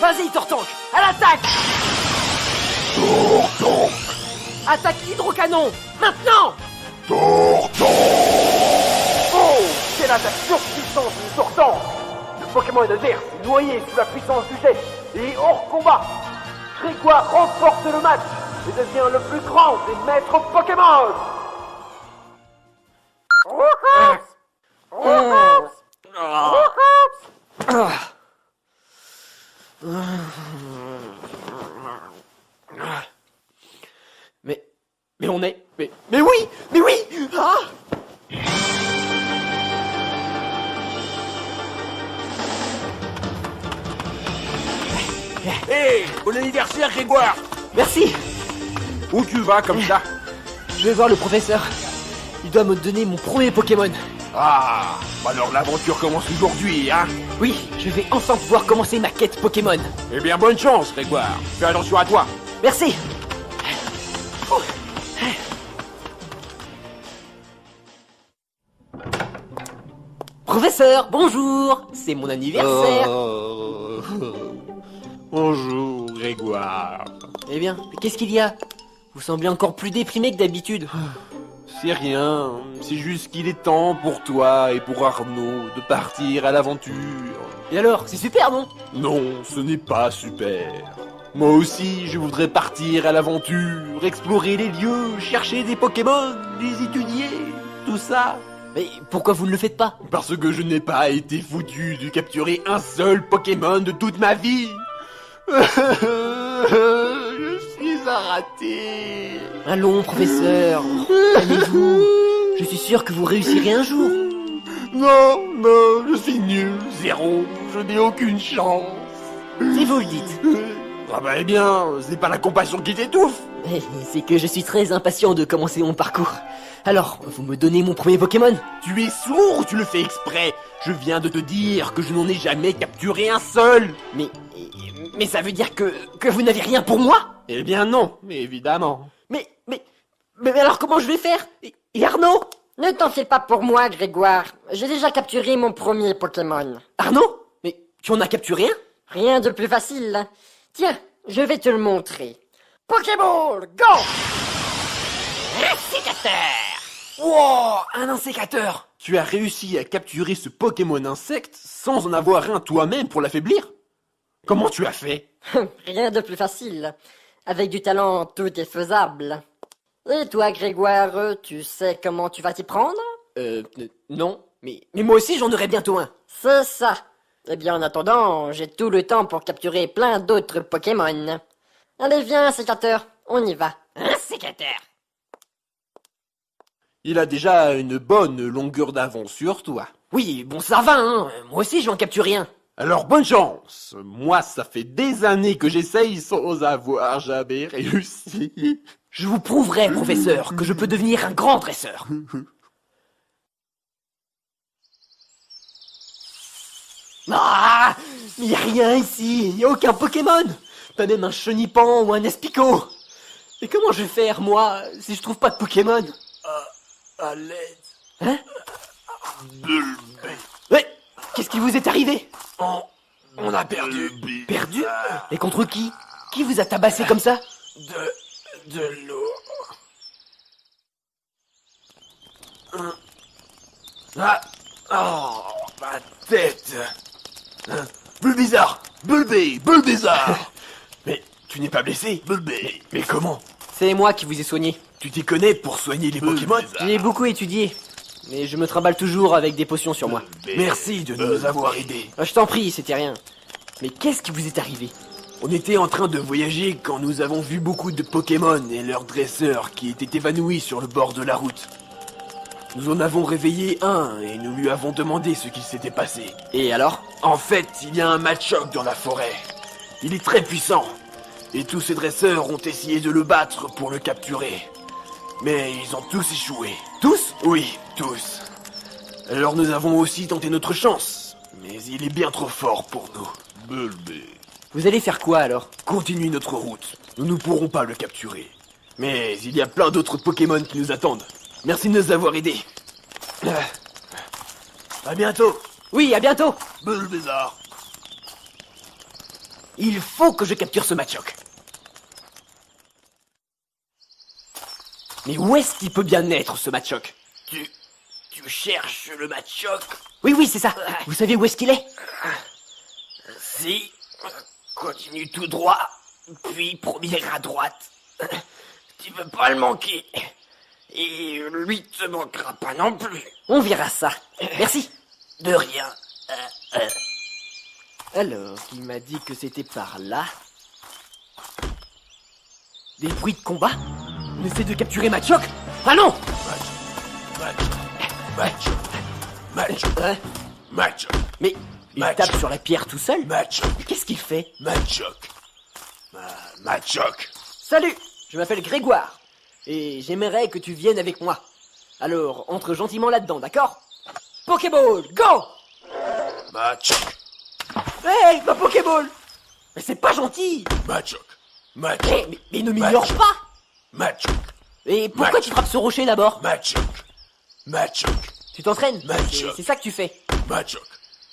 Vas-y, Tortank, à l'attaque! Tortank! Attaque hydrocanon, maintenant! Tortank! Oh, quelle attaque surpuissante du Tortank! Le Pokémon adverse est noyé sous la puissance du jet et hors combat. Grégoire remporte le match et devient le plus grand des maîtres Pokémon. Mais on est... Mais oui! Mais oui! Ah! Hé, bon anniversaire, Grégoire! Merci! Où tu vas comme ça? Je vais voir le professeur. Il doit me donner mon premier Pokémon. Ah, alors l'aventure commence aujourd'hui, hein? Oui, je vais enfin pouvoir commencer ma quête Pokémon. Eh bien, bonne chance, Grégoire. Fais attention à toi. Merci! Professeur, bonjour! C'est mon anniversaire! Bonjour, Grégoire. Eh bien, qu'est-ce qu'il y a? Vous semblez encore plus déprimé que d'habitude. C'est rien, c'est juste qu'il est temps pour toi et pour Arnaud de partir à l'aventure. Et alors, c'est super, non? Non, ce n'est pas super. Moi aussi, je voudrais partir à l'aventure, explorer les lieux, chercher des Pokémon, les étudier, tout ça. Mais pourquoi vous ne le faites pas? Parce que je n'ai pas été foutu de capturer un seul Pokémon de toute ma vie. Je suis un raté. Allons, professeur, allez-vous. Je suis sûr que vous réussirez un jour. Non, je suis nul, zéro, je n'ai aucune chance. Si vous le dites. Ah bah eh bien, c'est pas la compassion qui t'étouffe. C'est que je suis très impatient de commencer mon parcours. Alors, vous me donnez mon premier Pokémon? Tu es sourd ou tu le fais exprès? Je viens de te dire que je n'en ai jamais capturé un seul. Mais ça veut dire que vous n'avez rien pour moi? Eh bien non, évidemment. Mais alors comment je vais faire? Et Arnaud? Ne t'en fais pas pour moi, Grégoire. J'ai déjà capturé mon premier Pokémon. Arnaud? Mais tu en as capturé un? Rien de plus facile. Tiens, je vais te le montrer. Pokéball, go! Wow, un insécateur! Tu as réussi à capturer ce Pokémon insecte sans en avoir un toi-même pour l'affaiblir? Comment tu as fait? Rien de plus facile. Avec du talent, tout est faisable. Et toi, Grégoire, tu sais comment tu vas t'y prendre? Non, mais moi aussi j'en aurai bientôt un. C'est ça. Eh bien, en attendant, j'ai tout le temps pour capturer plein d'autres Pokémon. Allez, viens, sécateur, on y va. Un sécateur! Il a déjà une bonne longueur d'avance sur toi. Oui, bon ça va, hein. Moi aussi j'en capture rien. Alors bonne chance. Moi, ça fait des années que j'essaye sans avoir jamais réussi. Je vous prouverai, professeur, que je peux devenir un grand dresseur. Ah, mais y a rien ici, y a aucun Pokémon. Pas même un Chenipan ou un Espico. Et comment je vais faire, moi, si je trouve pas de Pokémon? À l'aide. Hein? Bulbé. Ouais, qu'est-ce qui vous est arrivé? On a perdu. Perdu? Et contre qui? Qui vous a tabassé comme ça? De l'eau. Ah, oh, ma tête. Bulbizarre, Bulbizarre. Mais tu n'es pas blessé, Bulbé. Mais comment? C'est moi qui vous ai soigné. Tu t'y connais pour soigner les Pokémon? J'ai beaucoup étudié, mais je me trimballe toujours avec des potions sur moi. Merci de nous avoir aidés. Je t'en prie, c'était rien. Mais qu'est-ce qui vous est arrivé? On était en train de voyager quand nous avons vu beaucoup de Pokémon et leurs dresseurs qui étaient évanouis sur le bord de la route. Nous en avons réveillé un et nous lui avons demandé ce qui s'était passé. Et alors? En fait, il y a un Machoke dans la forêt. Il est très puissant. Et tous ses dresseurs ont essayé de le battre pour le capturer. Mais ils ont tous échoué. Tous? Oui, tous. Alors nous avons aussi tenté notre chance. Mais il est bien trop fort pour nous. Bulbé. Vous allez faire quoi alors? Continue notre route. Nous ne pourrons pas le capturer. Mais il y a plein d'autres Pokémon qui nous attendent. Merci de nous avoir aidés. À bientôt. Oui, à bientôt! Bulbizarre. Il faut que je capture ce Machoc. Mais où est-ce qu'il peut bien être, ce Machoc? Tu cherches le Machoc? Oui, c'est ça. Vous savez où est-ce qu'il est? Si. Continue tout droit, puis première à droite. Tu peux pas le manquer. Et lui te manquera pas non plus. On verra ça. Merci. De rien. Alors, il m'a dit que c'était par là. Des bruits de combat? On essaie de capturer Machoc? Ah non! Machoc. Mais il Machoc. tape sur la pierre tout seul? Machoc. Qu'est-ce qu'il fait? Machoc. Machoc. Salut! Je m'appelle Grégoire. Et j'aimerais que tu viennes avec moi. Alors, entre gentiment là-dedans, d'accord? Pokéball, go! Machoc. Hey, ma Pokéball! Mais c'est pas gentil! Machoc. Mais ne m'ignore Machoc. pas! Machoc. Et pourquoi Machoc. tu frappes ce rocher d'abord? Machoc. Machoc. Tu t'entraînes? Machoc. C'est ça que tu fais. Machoc.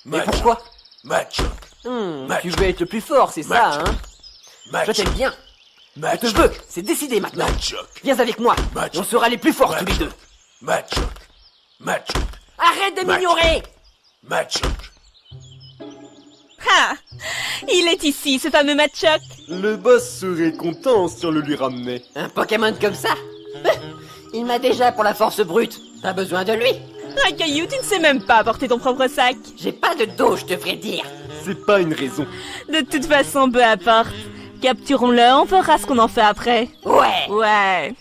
Mais pourquoi? Machoc. Tu veux être le plus fort, c'est ça, Machoc. hein? Je Machoc. t'aime bien. Je te Machoc. veux, c'est décidé maintenant. Machoc. Viens avec moi. Machoc. On sera les plus forts tous les deux. Machoc. Machoc. Arrête de Machoc. m'ignorer! Machoc. Ah! Il est ici, ce fameux Machoc. Le boss serait content si on le lui ramenait. Un Pokémon comme ça? Il m'a déjà pour la force brute. Pas besoin de lui. Un caillou, tu ne sais même pas porter ton propre sac. J'ai pas de dos, je devrais dire. C'est pas une raison. De toute façon, peu importe. Capturons-le, on verra ce qu'on en fait après. Ouais. Ouais.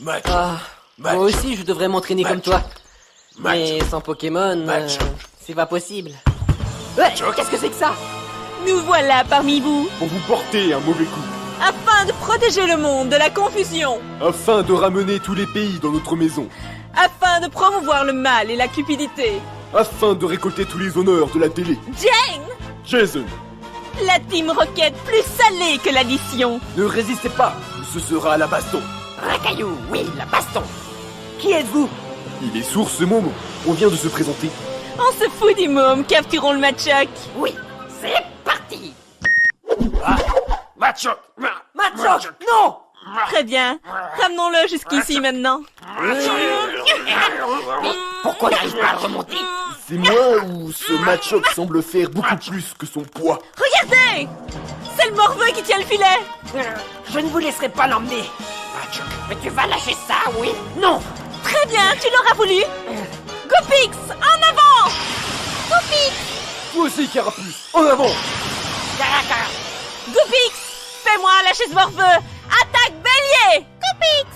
Machoc. Ah, moi aussi, je devrais m'entraîner comme toi. Mais Machoc. sans Pokémon, Machoc. c'est pas possible. Ouais, Machoc. qu'est-ce que c'est que ça? Nous voilà parmi vous, Pour vous porter un mauvais coup. afin de protéger le monde de la confusion, Afin de ramener tous les pays dans notre maison. afin de promouvoir le mal et la cupidité. Afin de récolter tous les honneurs de la télé. Jane! Jason, La Team Rocket plus salée que l'addition. ne résistez pas, ce sera à la baston. Racaillou, oui, la baston. Qui êtes-vous? Il est sourd ce moment. On vient de se présenter. On se fout du môme, capturons le Machoc. Oui, c'est parti. Machoc. Machoc, non! Très bien, ramenons-le jusqu'ici maintenant. Pourquoi il n'arrive pas à le remonter? C'est moi ou ce Machoc semble faire beaucoup plus que son poids? Regardez! C'est le morveux qui tient le filet. Je ne vous laisserai pas l'emmener. Mais tu vas lâcher ça, oui? Non! Très bien, tu l'auras voulu. Gopix, en avant! Gopix! Toi aussi, Carapuce, en avant! Gopix! Fais-moi lâcher ce morveux! Attaque bélier! Gopix!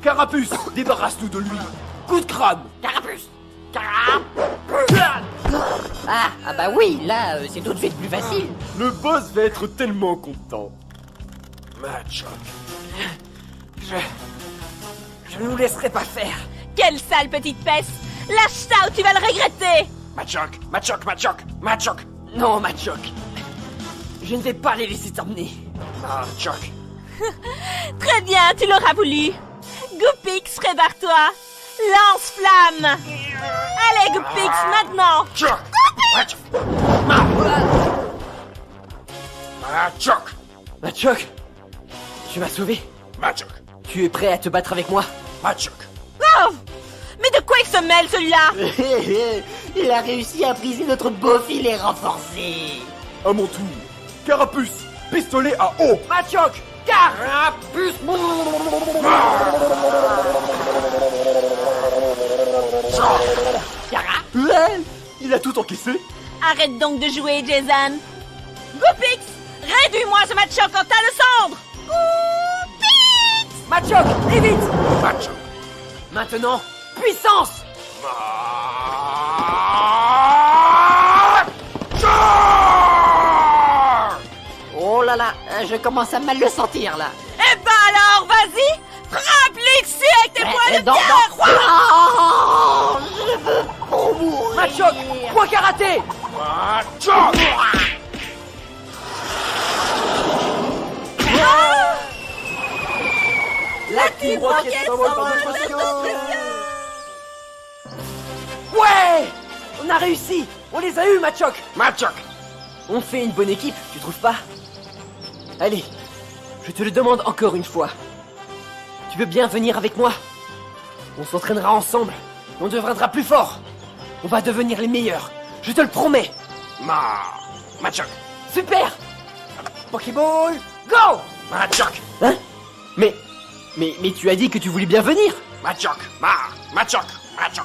Carapuce, débarrasse-nous de lui! Coup de crâne! Carapuce! Ah bah oui, là, c'est tout de suite plus facile. Le boss va être tellement content. Machoc. Je ne vous laisserai pas faire. Quelle sale petite peste! Lâche ça ou tu vas le regretter! Machoc. Machoc. Non, Machoc. Je ne vais pas les laisser t'emmener. Machoc. Très bien, tu l'auras voulu. Gopix, prépare-toi. Lance-flamme! Allez, Gopix, maintenant! Machoc. Machoc, tu m'as sauvé. Machoc. Tu es prêt à te battre avec moi? Machoc. Oh! Mais de quoi il se mêle, celui-là? Il a réussi à briser notre beau filet renforcé. À mon tour. Carapuce, pistolet à eau! Machoc, Carapuce. Ouais, il a tout encaissé. Arrête donc de jouer, Jason. Gopix, réduis-moi ce Machoc en tas de cendres. Gopix! Machoc, et vite. Machoc. Maintenant, puissance. Oh là là, je commence à mal le sentir là. Eh ben alors, vas-y, frappe Lixie avec tes poings de Non, pierre. non. Oh, je veux trop mourir. Machoc, point karaté. Machoc. La Team Rocket s'envole par notre notre Ouais. On a réussi! On les a eus, Machoc! Machoc! On fait une bonne équipe, tu trouves pas? Allez, je te le demande encore une fois. Tu veux bien venir avec moi? On s'entraînera ensemble. On deviendra plus fort. On va devenir les meilleurs. Je te le promets. Machoc! Super! Pokéball, go! Machoc! Hein? Mais tu as dit que tu voulais bien venir. Machoc! Machoc!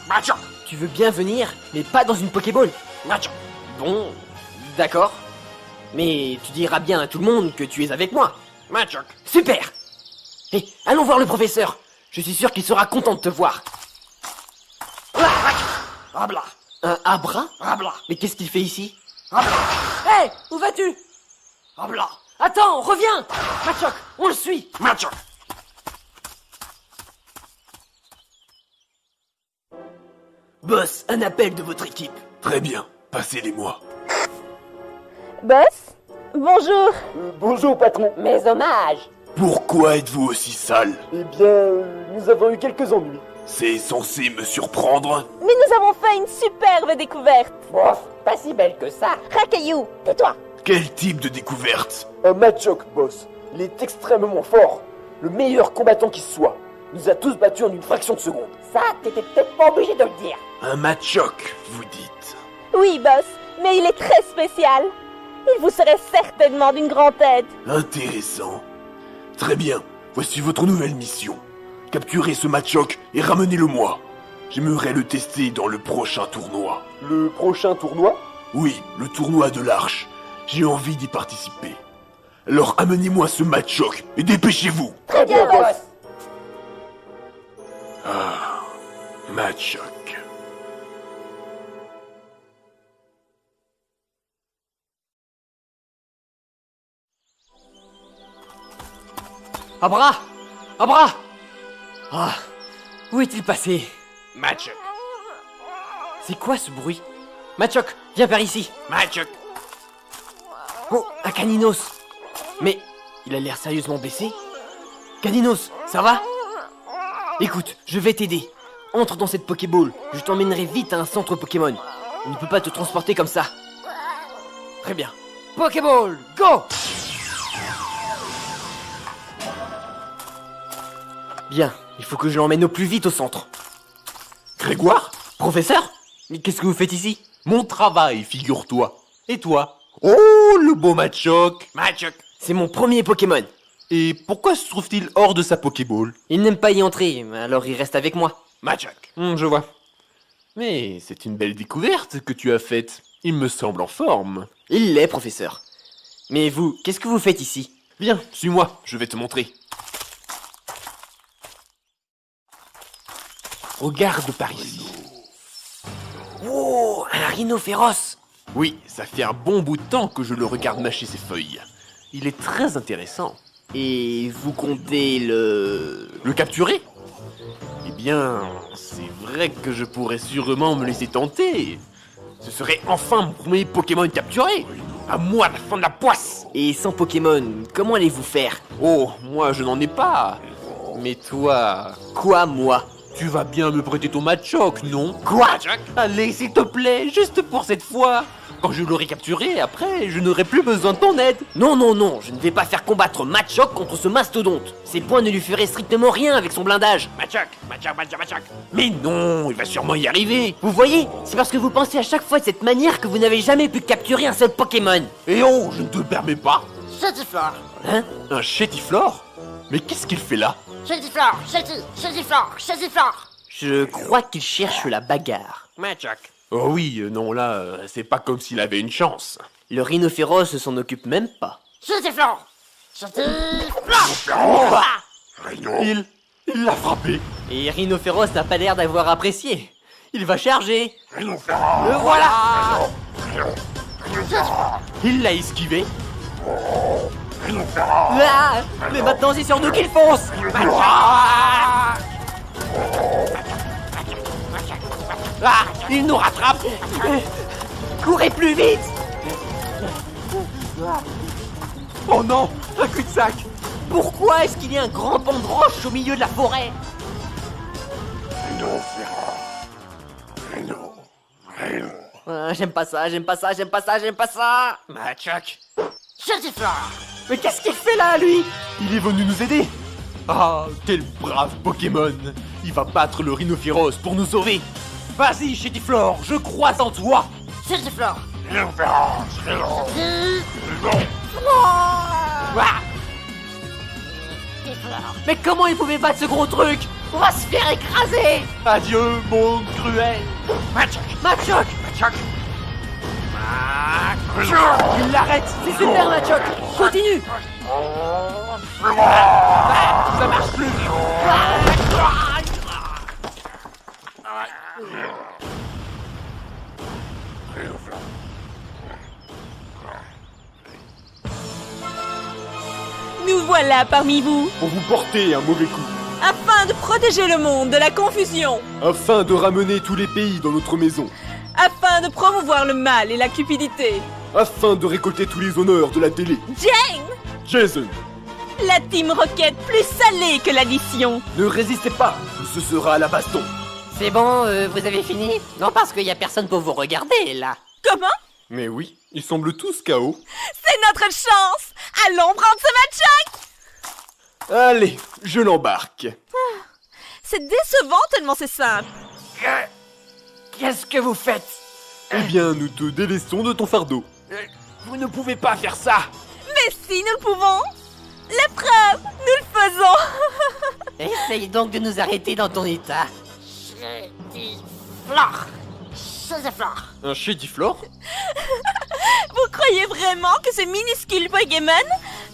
Machoc! Tu veux bien venir, mais pas dans une Pokéball. Machoc! Bon, d'accord. Mais tu diras bien à tout le monde que tu es avec moi. Machoc! Super! Et allons voir le professeur. Je suis sûr qu'il sera content de te voir. Rabla! Un Abra? Rabla! Mais qu'est-ce qu'il fait ici? Rabla! Hé, où vas-tu? Rabla! Attends, reviens! Machoc, on le suit! Machoc! Boss, un appel de votre équipe. Très bien, passez-les-moi. Boss? Bonjour. Bonjour, patron. Mes hommages. Pourquoi êtes-vous aussi sale? Eh bien, nous avons eu quelques ennuis. C'est censé me surprendre? Mais nous avons fait une superbe découverte. Bof, pas si belle que ça. Racaillou, tais-toi. Quel type de découverte? Un Machoc, boss. Il est extrêmement fort. Le meilleur combattant qui soit. Il nous a tous battus en une fraction de seconde. Ça, t'étais peut-être pas obligé de le dire. Un Machoc, vous dites? Oui, boss, mais il est très spécial. Il vous serait certainement d'une grande aide. Intéressant. Très bien, voici votre nouvelle mission. Capturez ce Machoc et ramenez-le-moi. J'aimerais le tester dans le prochain tournoi. Le prochain tournoi? Oui, le tournoi de l'Arche. J'ai envie d'y participer. Alors amenez-moi ce Machoc et dépêchez-vous. Très bien, boss. Machoc. Abra! Abra! Ah, où est-il passé? Machoc! C'est quoi ce bruit? Machoc, viens par ici. Machoc! Oh, un Caninos. Mais il a l'air sérieusement blessé. Caninos, ça va? Écoute, je vais t'aider. Entre dans cette Pokéball. Je t'emmènerai vite à un centre Pokémon. On ne peut pas te transporter comme ça. Très bien. Pokéball, go! Bien, il faut que je l'emmène au plus vite au centre. Grégoire? Professeur? Mais qu'est-ce que vous faites ici? Mon travail, figure-toi. Et toi? Oh, le beau Machoc! Machoc! C'est mon premier Pokémon. Et pourquoi se trouve-t-il hors de sa Pokéball? Il n'aime pas y entrer, alors il reste avec moi. Machoc! Je vois. Mais c'est une belle découverte que tu as faite. Il me semble en forme. Il l'est, professeur. Mais vous, qu'est-ce que vous faites ici? Viens, suis-moi, je vais te montrer. Regarde par ici. Oh, un rhino féroce. Oui, ça fait un bon bout de temps que je le regarde mâcher ses feuilles. Il est très intéressant. Et vous comptez le capturer? Eh bien, c'est vrai que je pourrais sûrement me laisser tenter. Ce serait enfin mon premier Pokémon capturé. À moi la fin de la poisse. Et sans Pokémon, comment allez-vous faire? Oh, moi je n'en ai pas. Mais toi, Quoi, moi? tu vas bien me prêter ton Machoc, non? Quoi? Allez, s'il te plaît, juste pour cette fois. Quand je l'aurai capturé, après, je n'aurai plus besoin de ton aide. Non, non, non, je ne vais pas faire combattre Machoc contre ce mastodonte. Ses poings ne lui feraient strictement rien avec son blindage. Machoc! Machoc! Machoc! Machoc! Mais non, il va sûrement y arriver. Vous voyez, c'est parce que vous pensez à chaque fois de cette manière que vous n'avez jamais pu capturer un seul Pokémon. Et oh, je ne te le permets pas. Chatiflore. Hein? Un Chétiflore? Mais qu'est-ce qu'il fait là? Chatiflore. Chatiflore. Chatiflore. Je crois qu'il cherche la bagarre. Machoc! Oh oui, non là, c'est pas comme s'il avait une chance. Le rhinocéros s'en occupe même pas. Chatiflore. Chatiflore. Il l'a frappé. Et Rhinophéros n'a pas l'air d'avoir apprécié. Il va charger. Le voilà. Il l'a esquivé. Ah, mais maintenant c'est sur nous qu'il fonce. Ah, il nous rattrape. Courez plus vite. Oh non, un cul-de-sac. Pourquoi est-ce qu'il y a un grand banc de roches au milieu de la forêt? Rhino. J'aime pas ça, j'aime pas ça, j'aime pas ça, j'aime pas ça. Machoc. Chantiflore. Mais qu'est-ce qu'il fait là, lui? Il est venu nous aider. Ah, quel brave Pokémon. Il va battre le rhinophéros pour nous sauver. Vas-y, Chétiflore, je crois en toi. Chantiflore. Ah, mais comment il pouvait battre ce gros truc? On va se faire écraser. Adieu, monde cruel. Machoc. Machoc. Machoc. Il l'arrête. C'est super, Machoc. Continue. Ça marche plus. Nous voilà parmi vous, Pour vous porter un mauvais coup, afin de protéger le monde de la confusion, afin de ramener tous les pays dans notre maison, afin de promouvoir le mal et la cupidité. afin de récolter tous les honneurs de la télé. Jane, Jason, la Team Rocket plus salée que l'addition. ne résistez pas, ce sera à la baston. C'est bon, vous avez fini? Non, parce qu'il y a personne pour vous regarder, là. Comment? Mais oui, ils semblent tous KO. C'est notre chance. Allons prendre ce match. Allez, je l'embarque. C'est décevant tellement c'est simple. Qu'est-ce que vous faites? Eh bien, nous te délaissons de ton fardeau. Vous ne pouvez pas faire ça. Mais si nous le pouvons. La preuve, nous le faisons. Essaye donc de nous arrêter dans ton état. Chantiflore. Chantiflore. Un Chétiflore? Vous croyez vraiment que ce minuscule Pokémon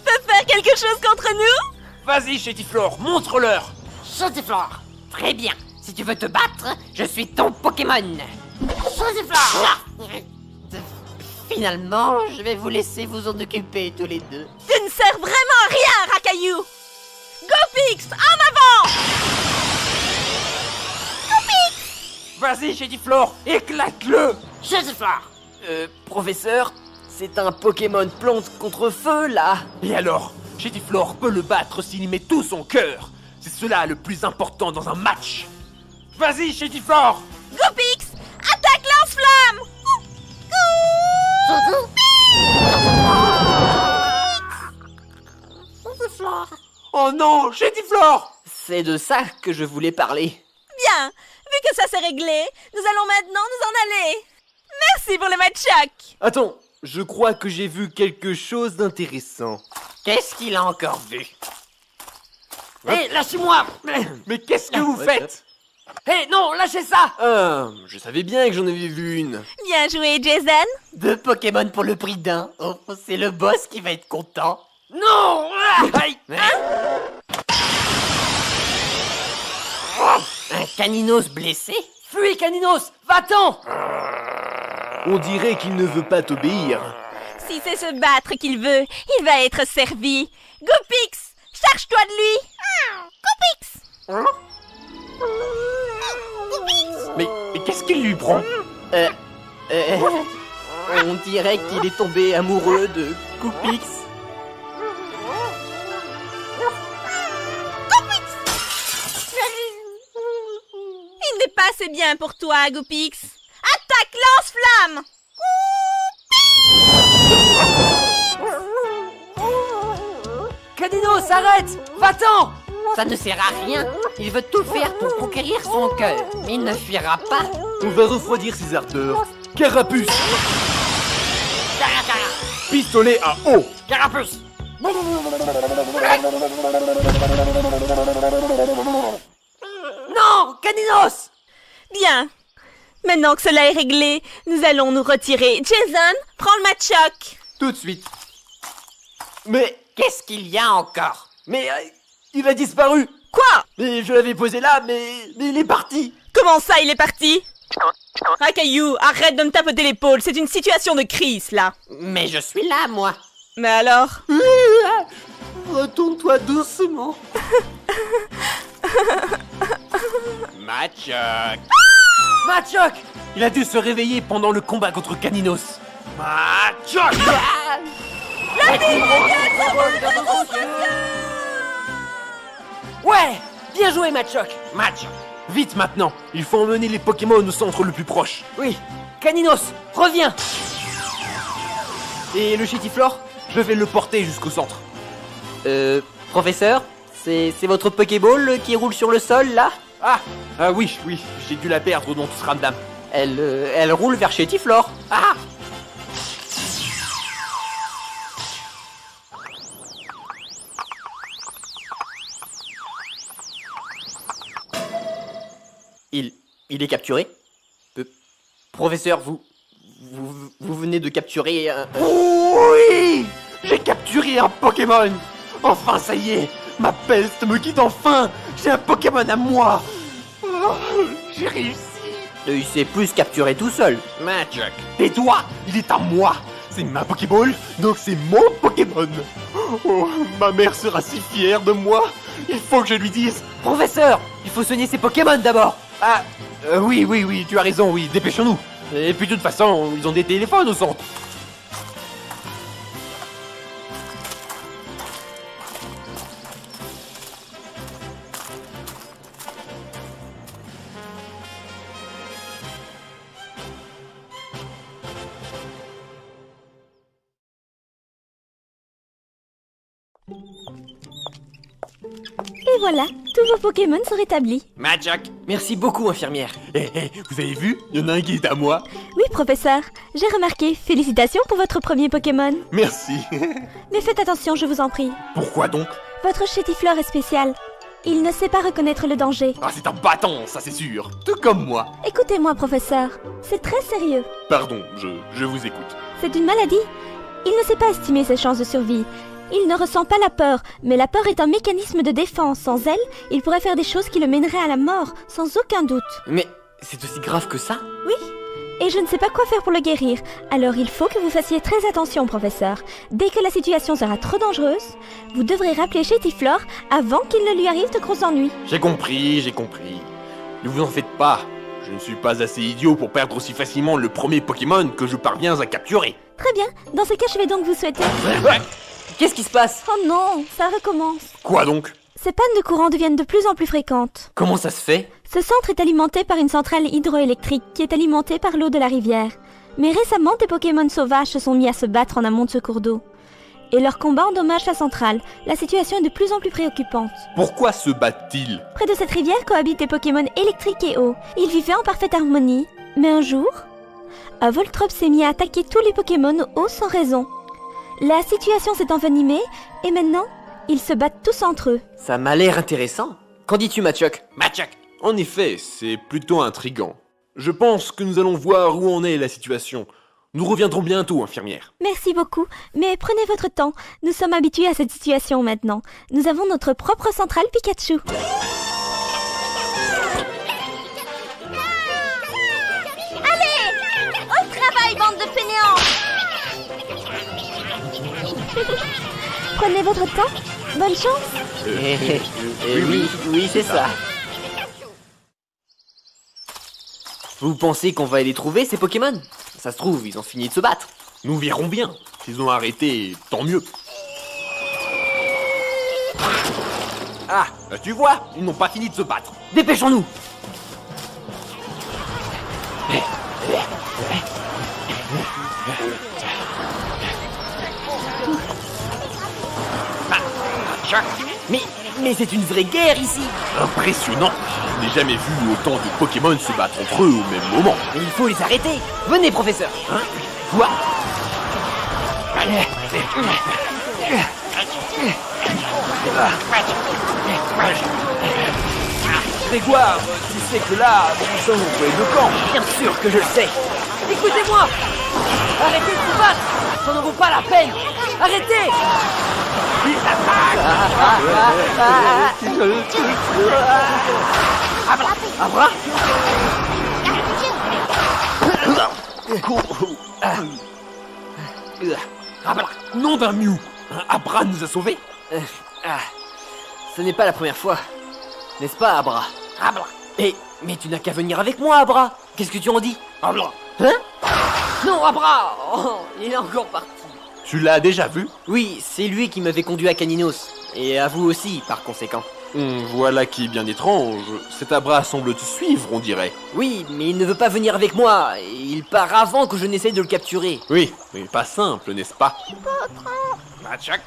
peut faire quelque chose contre nous? Vas-y, Chétiflore, montre-leur. Chantiflore. Très bien. Si tu veux te battre, je suis ton Pokémon. Chantiflore. Finalement, je vais vous laisser vous en occuper tous les deux. Tu ne sers vraiment à rien, Rakaillou. Gopix, en avant. Vas-y, Chétiflore, éclate-le. Chantiflore. Professeur, c'est un Pokémon plante contre feu, là. Et alors, Chétiflore peut le battre s'il y met tout son cœur. C'est cela le plus important dans un match. Vas-y, Chétiflore. Gopix, attaque lance-flamme. Oh non, Chétiflore. C'est de ça que je voulais parler. Bien, vu que ça s'est réglé, nous allons maintenant nous en aller. Merci pour le match-choc. Attends, je crois que j'ai vu quelque chose d'intéressant. Qu'est-ce qu'il a encore vu? Hé, lâchez-moi! Mais qu'est-ce que vous faites? Hé, non, lâchez ça! Ah, je savais bien que j'en avais vu une. Bien joué, Jason. 2 Pokémon pour le prix d'un. Oh, c'est le boss qui va être content. Non! Aïe. Un Caninos blessé? Fuis, Caninos! Va-t'en! On dirait qu'il ne veut pas t'obéir. Si c'est se battre qu'il veut, il va être servi. Gopix, charge-toi de lui. Gopix. Mais qu'est-ce qu'il lui prend? On dirait qu'il est tombé amoureux de Coupix. Il n'est pas assez bien pour toi, Gopix. Attaque lance-flamme. Caninos, arrête! Va-t'en! Ça ne sert à rien. Il veut tout faire pour conquérir son cœur. Mais il ne fuira pas. On va refroidir ses ardeurs. Carapuce! Pistolet à eau! Carapuce. Non! Caninos! Bien. Maintenant que cela est réglé, nous allons nous retirer. Jason, prends le match-choc. Tout de suite. Mais, Qu'est-ce qu'il y a encore? il a disparu! Quoi? Mais je l'avais posé là, mais il est parti! Comment ça, il est parti? Rakaillou, arrête de me tapoter l'épaule, c'est une situation de crise, là. Mais je suis là, moi. Mais alors? Retourne-toi doucement. Machoc. Machoc! Il a dû se réveiller pendant le combat contre Caninos. Machoc. Ouais! Bien joué, Machoc! Machoc. Vite maintenant, il faut emmener les Pokémon au centre le plus proche. Oui, Caninos, reviens. Et le Chétiflore? Je vais le porter jusqu'au centre. Professeur, c'est votre Pokéball qui roule sur le sol, là? Ah oui, j'ai dû la perdre dans tout ce ramdam. Elle roule vers Chétiflore. Ah! Il est capturé? Professeur, vous venez de capturer un... Oui! J'ai capturé un Pokémon! Enfin, ça y est! Ma peste me quitte enfin! J'ai un Pokémon à moi! Oh, j'ai réussi! Il s'est plus capturé tout seul. Magic! Tais-toi! Il est à moi! C'est ma Pokéball, donc c'est mon Pokémon! Oh, ma mère sera si fière de moi! Il faut que je lui dise! Professeur, il faut soigner ses Pokémon d'abord. Oui, tu as raison, oui, dépêchons-nous! Et puis de toute façon, ils ont des téléphones au centre! Et voilà, tous vos Pokémon sont rétablis. Magic! Merci beaucoup, infirmière. Vous avez vu? Il y en a un qui est à moi! Oui, professeur, j'ai remarqué. Félicitations pour votre premier Pokémon. Merci! Mais faites attention, je vous en prie. Pourquoi donc? Votre Chétiflore est spécial. Il ne sait pas reconnaître le danger. Ah, c'est un bâton, ça c'est sûr! Tout comme moi! Écoutez-moi, professeur. C'est très sérieux. Pardon, je vous écoute. C'est une maladie. Il ne sait pas estimer ses chances de survie. Il ne ressent pas la peur, mais la peur est un mécanisme de défense. Sans elle, il pourrait faire des choses qui le mèneraient à la mort, sans aucun doute. Mais c'est aussi grave que ça? Oui, et je ne sais pas quoi faire pour le guérir. Alors il faut que vous fassiez très attention, professeur. Dès que la situation sera trop dangereuse, vous devrez rappeler Chétiflore avant qu'il ne lui arrive de gros ennuis. J'ai compris. Ne vous en faites pas. Je ne suis pas assez idiot pour perdre aussi facilement le premier Pokémon que je parviens à capturer. Très bien, dans ce cas je vais donc vous souhaiter... Qu'est-ce qui se passe? Oh non, ça recommence. Quoi donc? Ces pannes de courant deviennent de plus en plus fréquentes. Comment ça se fait? Ce centre est alimenté par une centrale hydroélectrique qui est alimentée par l'eau de la rivière. Mais récemment, des Pokémon sauvages se sont mis à se battre en amont de ce cours d'eau. Et leur combat endommage la centrale. La situation est de plus en plus préoccupante. Pourquoi se battent-ils? Près de cette rivière cohabitent des Pokémon électriques et eau. Ils vivaient en parfaite harmonie. Mais un jour, un Voltroph s'est mis à attaquer tous les Pokémon eau sans raison. La situation s'est envenimée et maintenant, ils se battent tous entre eux. Ça m'a l'air intéressant. Qu'en dis-tu, Machoc? Magic! En effet, c'est plutôt intriguant. Je pense que nous allons voir où en est la situation. Nous reviendrons bientôt, infirmière. Merci beaucoup, mais prenez votre temps. Nous sommes habitués à cette situation maintenant. Nous avons notre propre centrale Pikachu. Au travail, bande de fainéants! Prenez votre temps. Bonne chance. Oui, c'est ça. Vous pensez qu'on va les trouver, ces Pokémon? Ça se trouve, ils ont fini de se battre. Nous verrons bien. S'ils ont arrêté, tant mieux. Ah, tu vois, ils n'ont pas fini de se battre. Dépêchons-nous! Mais c'est une vraie guerre ici! Impressionnant. Je n'ai jamais vu autant de Pokémon se battre entre eux au même moment. Mais il faut les arrêter! Venez, professeur! Hein? Quoi? Grégoire, tu sais que là, nous sommes entre les deux camps! Bien sûr que je le sais! Écoutez-moi! Arrêtez de vous battre! Ça ne vaut pas la peine! Arrêtez! Abra? Nom d'un Mew! Abra nous a sauvés! Ce n'est pas la première fois, n'est-ce pas, Abra? Abra! Mais tu n'as qu'à venir avec moi, Abra! Qu'est-ce que tu en dis? Abra! Hein? Non, Abra! Oh, il est encore parti. Tu l'as déjà vu? Oui, c'est lui qui m'avait conduit à Caninos. Et à vous aussi, par conséquent. Voilà qui est bien étrange. Cet Abra semble te suivre, on dirait. Oui, mais il ne veut pas venir avec moi. Il part avant que je n'essaye de le capturer. Oui, mais pas simple, n'est-ce pas? Machoc.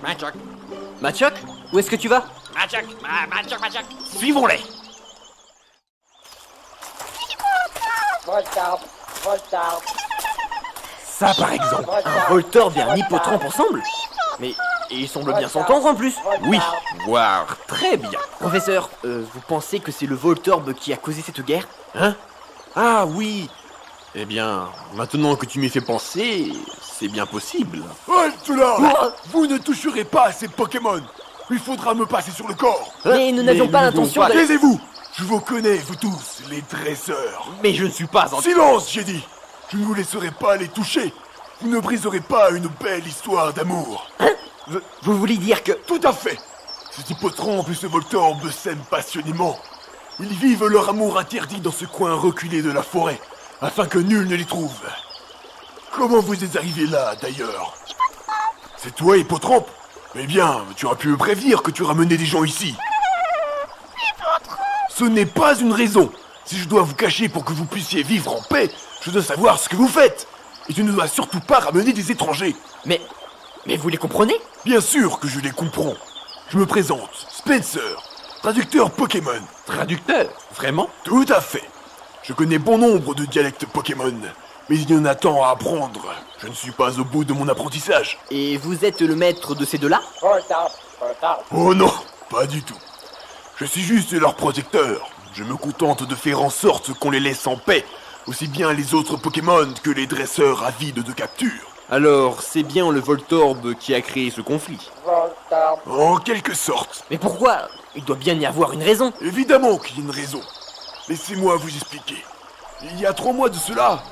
Machoc. Machoc, où est-ce que tu vas? Machoc. Machoc. Suivons-les. Ça, par exemple. Un Voltorb et un Hippotrampe ensemble? Mais ils semblent bien s'entendre en plus. Oui, voire très bien. Professeur, vous pensez que c'est le Voltorb qui a causé cette guerre? Hein? Ah oui. Eh bien, maintenant que tu m'y fais penser, c'est bien possible. Halte là! Vous ne toucherez pas à ces Pokémon. Il faudra me passer sur le corps. Mais nous n'avions Mais pas nous l'intention n'avons de... Taisez-vous! Je vous connais, vous tous, les dresseurs. Mais je ne suis pas en... Silence, j'ai dit. Je ne vous laisserai pas les toucher. Vous ne briserez pas une belle histoire d'amour. Vous voulez dire que... Tout à fait. Cet Hippotrampe et ce Voltorb s'aiment passionnément. Ils vivent leur amour interdit dans ce coin reculé de la forêt, afin que nul ne les trouve. Comment vous êtes arrivé là, d'ailleurs? C'est toi, Hippotrampe? Eh bien, tu aurais pu me prévenir que tu ramenais des gens ici. Ce n'est pas une raison. Si je dois vous cacher pour que vous puissiez vivre en paix, je dois savoir ce que vous faites. Et tu ne dois surtout pas ramener des étrangers. Mais vous les comprenez? Bien sûr que je les comprends. Je me présente, Spencer, traducteur Pokémon. Traducteur? Vraiment? Tout à fait. Je connais bon nombre de dialectes Pokémon, mais il y en a tant à apprendre. Je ne suis pas au bout de mon apprentissage. Et vous êtes le maître de ces deux-là? Oh non, pas du tout. Je suis juste leur protecteur. Je me contente de faire en sorte qu'on les laisse en paix, aussi bien les autres Pokémon que les dresseurs avides de capture. Alors, c'est bien le Voltorb qui a créé ce conflit. En quelque sorte. Mais pourquoi? Il doit bien y avoir une raison. Évidemment qu'il y a une raison. Laissez-moi vous expliquer. Il y a 3 mois de cela,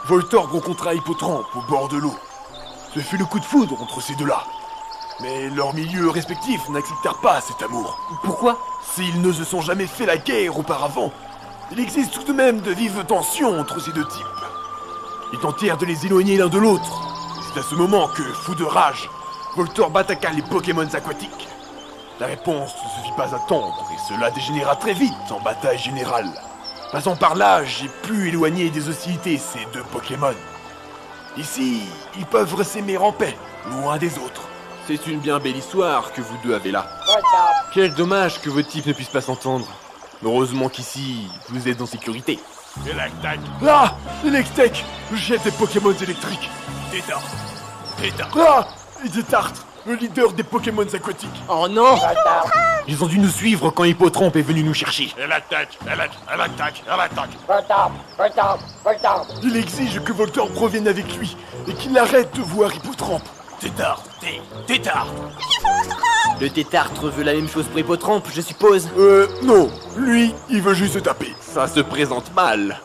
Voltorb rencontra Hippotrampe au bord de l'eau. Ce fut le coup de foudre entre ces deux-là. Mais leurs milieux respectifs n'acceptèrent pas cet amour. Pourquoi? S'ils ne se sont jamais fait la guerre auparavant, il existe tout de même de vives tensions entre ces deux types. Ils tentèrent de les éloigner l'un de l'autre. C'est à ce moment que, fou de rage, Voltorb attaqua les Pokémon aquatiques. La réponse ne se fit pas attendre, et cela dégénéra très vite en bataille générale. Passant par là, j'ai pu éloigner des hostilités ces deux Pokémon. Ici, ils peuvent s'aimer en paix, loin des autres. C'est une bien belle histoire que vous deux avez là. Quel dommage que vos types ne puissent pas s'entendre. Heureusement qu'ici, vous êtes en sécurité. Ah! Electek! Le chef des Pokémon électriques! Ah! Et Détartre, le leader des Pokémon aquatiques! Oh non! Ils ont dû nous suivre quand Hippotrampe est venu nous chercher. Il exige que Voltorb revienne avec lui et qu'il arrête de voir Hippotrampe. Détartre! Le Tétartre veut la même chose pour Hippotrampe, je suppose. Non. Lui, il veut juste se taper. Ça se présente mal.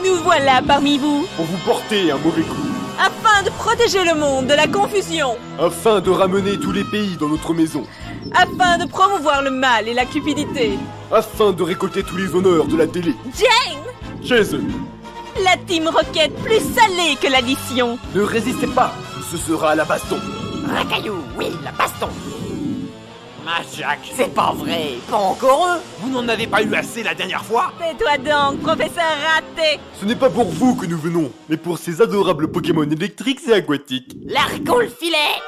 Nous voilà parmi vous, Pour vous porter un mauvais coup. afin de protéger le monde de la confusion, Afin de ramener tous les pays dans notre maison. afin de promouvoir le mal et la cupidité. Afin de récolter tous les honneurs de la télé. Jane, Jason, la Team Rocket plus salée que l'addition. ne résistez pas. Ce sera à la baston. Racaillou, oui, la baston. Machoc. C'est pas vrai, pas encore eux. Vous n'en avez pas eu assez la dernière fois? Tais-toi donc, professeur raté. Ce n'est pas pour vous que nous venons, mais pour ces adorables Pokémon électriques et aquatiques. Largon le filet.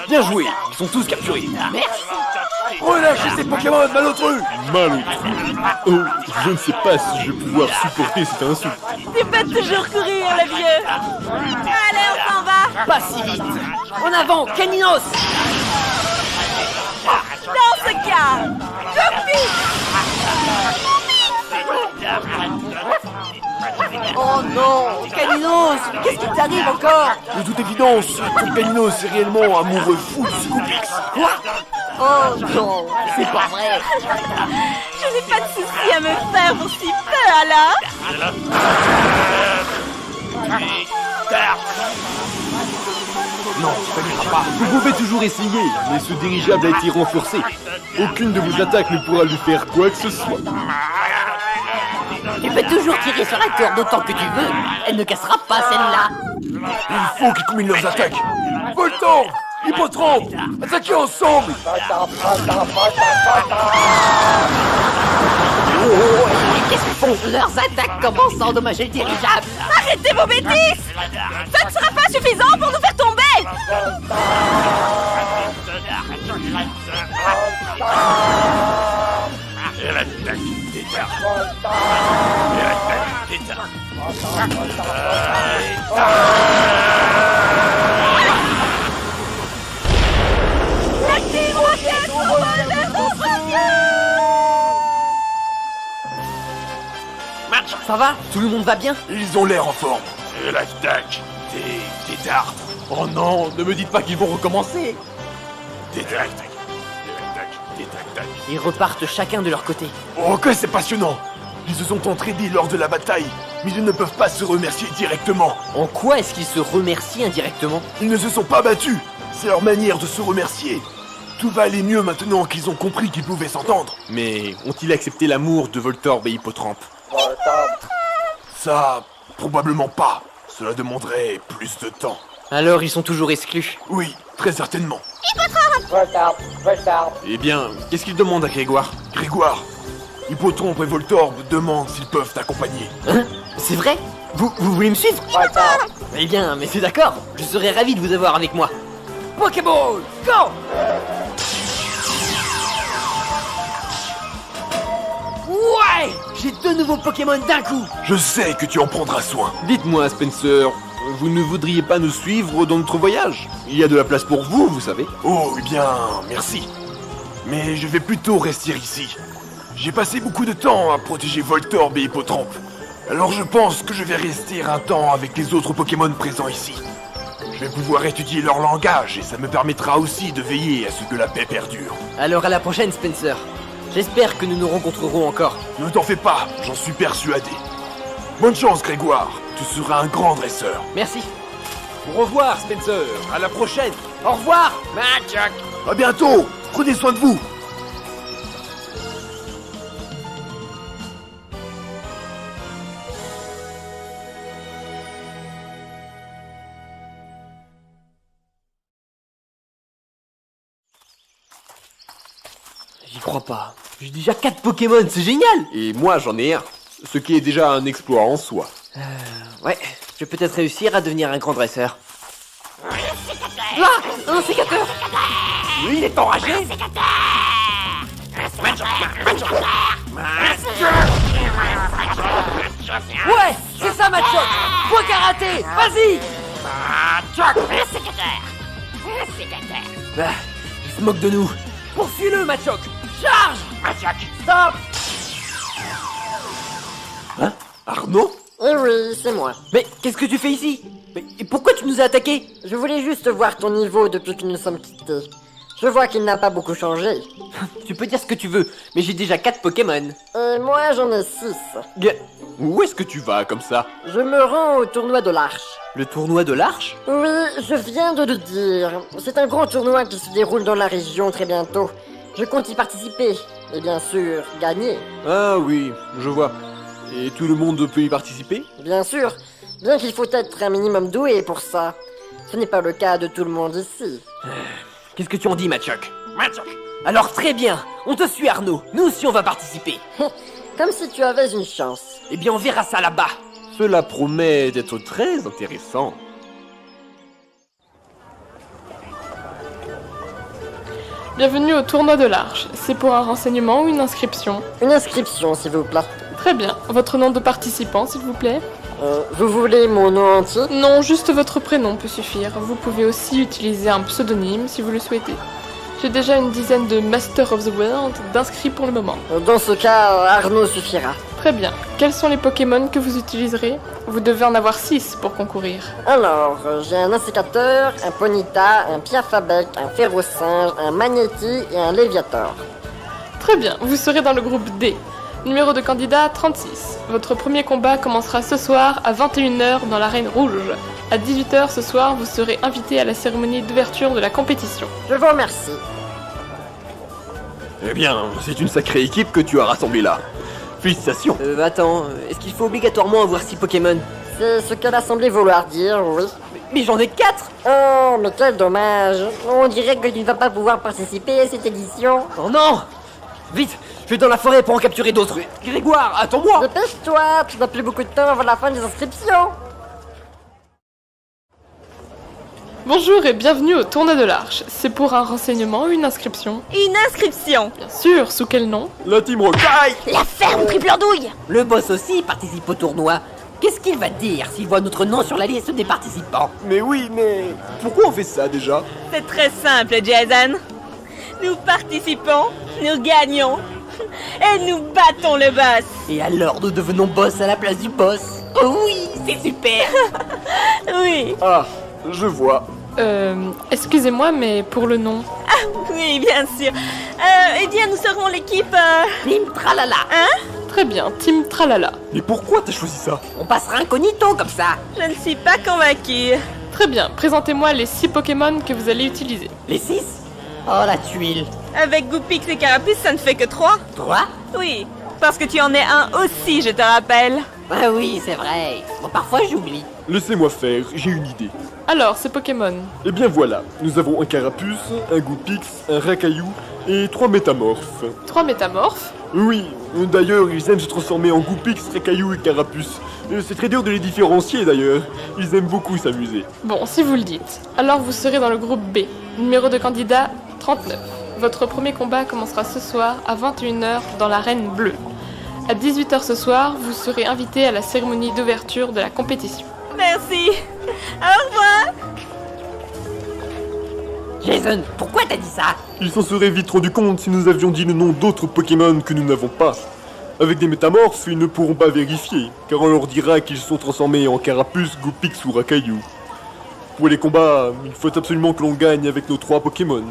Bien joué, ils sont tous capturés. Merci. Relâchez ces Pokémon malheureux. Malheureux. Oh, je ne sais pas si je vais pouvoir supporter cette insulte. Tu peux toujours courir, le vieux. Allez, on s'en va. Pas si vite. En avant, Caninos. Dans ce cas, Gopi. Oh non, Caninos, qu'est-ce qui t'arrive encore? De toute évidence, ton Caninos est réellement amoureux fou de Scoopix. Quoi? Oh non, c'est pas vrai. Je n'ai pas de souci à me faire pour si peu, alors. Non, ça n'ira pas. Vous pouvez toujours essayer, mais ce dirigeable a été renforcé. Aucune de vos attaques ne pourra lui faire quoi que ce soit. Tu peux toujours tirer sur la corde autant que tu veux. Elle ne cassera pas celle-là. Il faut qu'ils combinent leurs attaques. Voltorb, Hippotrampe, attaquez ensemble. Qu'est-ce qu'ils font? Leurs attaques commencent à endommager le dirigeable. Arrêtez vos bêtises! Ça ne sera pas suffisant pour nous faire tomber! Ça va? Tout le monde va bien? Ils ont l'air en forme. C'est l'attaque des dards. Oh non, ne me dites pas qu'ils vont recommencer. Des tac. Ils repartent chacun de leur côté. Oh, que c'est passionnant. Ils se sont entraînés lors de la bataille, mais ils ne peuvent pas se remercier directement. En quoi est-ce qu'ils se remercient indirectement? Ils ne se sont pas battus. C'est leur manière de se remercier. Tout va aller mieux maintenant qu'ils ont compris qu'ils pouvaient s'entendre. Mais ont-ils accepté l'amour de Voltorb et Hippotrampe? Ça, probablement pas. Cela demanderait plus de temps. Alors ils sont toujours exclus. Oui, très certainement. Eh bien, qu'est-ce qu'ils demandent à Grégoire? Grégoire, Hippotrampe et Voltorb demandent s'ils peuvent t'accompagner. Hein? C'est vrai? Vous voulez me suivre? Eh bien, mais c'est d'accord. Je serais ravi de vous avoir avec moi. Pokéball, go! Ouais! J'ai 2 nouveaux Pokémon d'un coup! Je sais que tu en prendras soin. Dites-moi, Spencer, vous ne voudriez pas nous suivre dans notre voyage? Il y a de la place pour vous, vous savez. Oh, eh bien, merci. Mais je vais plutôt rester ici. J'ai passé beaucoup de temps à protéger Voltorb et Hippotrampe. Alors je pense que je vais rester un temps avec les autres Pokémon présents ici. Je vais pouvoir étudier leur langage et ça me permettra aussi de veiller à ce que la paix perdure. Alors à la prochaine, Spencer. J'espère que nous nous rencontrerons encore. Ne t'en fais pas, j'en suis persuadé. Bonne chance, Grégoire. Tu seras un grand dresseur. Merci. Au revoir, Spencer. À la prochaine. Au revoir! Machoc! À bientôt. Prenez soin de vous. J'y crois pas. J'ai déjà 4 Pokémon, c'est génial! Et moi, j'en ai un. Ce qui est déjà un exploit en soi. Ouais, je vais peut-être réussir à devenir un grand dresseur. Ah! Un sécateur! Lui, il est enragé. Ouais! C'est ça, Machoc! Point karaté! Vas-y! Ah, il se moque de nous. Poursuis-le, Machoc! Charge! Stop! Hein? Arnaud? Eh oui, c'est moi. Mais qu'est-ce que tu fais ici? Mais et pourquoi tu nous as attaqués? Je voulais juste voir ton niveau depuis que nous sommes quittés. Je vois qu'il n'a pas beaucoup changé. Tu peux dire ce que tu veux, mais j'ai déjà 4 Pokémon. Et moi, j'en ai 6. Où est-ce que tu vas comme ça? Je me rends au tournoi de l'Arche. Le tournoi de l'Arche? Oui, je viens de le dire. C'est un grand tournoi qui se déroule dans la région très bientôt. Je compte y participer. Et bien sûr, gagner. Ah oui, je vois. Et tout le monde peut y participer? Bien sûr. Bien qu'il faut être un minimum doué pour ça. Ce n'est pas le cas de tout le monde ici. Qu'est-ce que tu en dis, Machoc? Alors très bien, on te suit, Arnaud. Nous aussi on va participer. Comme si tu avais une chance. Eh bien on verra ça là-bas. Cela promet d'être très intéressant. Bienvenue au tournoi de l'Arche. C'est pour un renseignement ou une inscription? Une inscription, s'il vous plaît. Très bien. Votre nom de participant, s'il vous plaît? Vous voulez mon nom entier? Non, juste votre prénom peut suffire. Vous pouvez aussi utiliser un pseudonyme si vous le souhaitez. J'ai déjà une dizaine de Master of the World d'inscrits pour le moment. Dans ce cas, Arnaud suffira. Très bien. Quels sont les Pokémon que vous utiliserez? Vous devez en avoir 6 pour concourir. Alors, j'ai un Insécateur, un Ponyta, un Piafabec, un Ferrosinge, un Magnéti et un Léviator. Très bien, vous serez dans le groupe D. Numéro de candidat 36. Votre premier combat commencera ce soir à 21h dans l'arène rouge. À 18h ce soir, vous serez invité à la cérémonie d'ouverture de la compétition. Je vous remercie. Eh bien, c'est une sacrée équipe que tu as rassemblée là. Félicitations. Attends, est-ce qu'il faut obligatoirement avoir 6 Pokémon? C'est ce qu'elle a semblé vouloir dire, oui. Mais j'en ai 4. Oh, mais quel dommage. On dirait que tu ne vas pas pouvoir participer à cette édition. Oh non. Vite, je vais dans la forêt pour en capturer d'autres. Grégoire, attends-moi. Dépêche-toi, tu n'as plus beaucoup de temps avant la fin des inscriptions. Bonjour et bienvenue au Tournoi de l'Arche. C'est pour un renseignement ou une inscription? Une inscription. Bien sûr, sous quel nom? La Team Rocaille. La ferme triple andouille. Le boss aussi participe au tournoi. Qu'est-ce qu'il va dire s'il voit notre nom sur la liste des participants? Mais oui, mais pourquoi on fait ça déjà? C'est très simple, Jason. Nous participons, nous gagnons, et nous battons le boss. Et alors nous devenons boss à la place du boss. Oh oui, c'est super. Oui, Ah, je vois. Excusez-moi, mais pour le nom... oui, bien sûr. Eh bien, nous serons l'équipe... Team Tralala. Très bien, Team Tralala. Mais pourquoi t'as choisi ça? On passera incognito comme ça. Je ne suis pas convaincue. Très bien, présentez-moi les 6 Pokémon que vous allez utiliser. Les 6. Oh la tuile. Avec Goupix et Carapuce, ça ne fait que 3. 3. Oui, parce que tu en es un aussi, je te rappelle. Ah oui, c'est vrai. Bon, parfois j'oublie. Laissez-moi faire, j'ai une idée. Alors, ces Pokémon. Eh bien voilà, nous avons un Carapuce, un Goupix, un Racaillou et 3 métamorphes. 3 métamorphes. Oui, d'ailleurs, ils aiment se transformer en Goupix, Racaillou et Carapuce. C'est très dur de les différencier d'ailleurs. Ils aiment beaucoup s'amuser. Bon, si vous le dites. Alors vous serez dans le groupe B. Numéro de candidat 39. Votre premier combat commencera ce soir à 21h dans l'arène bleue. À 18h ce soir, vous serez invité à la cérémonie d'ouverture de la compétition. Merci. Au revoir. Jason, pourquoi t'as dit ça? Ils s'en seraient vite rendu compte si nous avions dit le nom d'autres Pokémon que nous n'avons pas. Avec des métamorphes, ils ne pourront pas vérifier, car on leur dira qu'ils sont transformés en Carapuce, Goupix ou Racaillou. Pour les combats, il faut absolument que l'on gagne avec nos 3 Pokémon.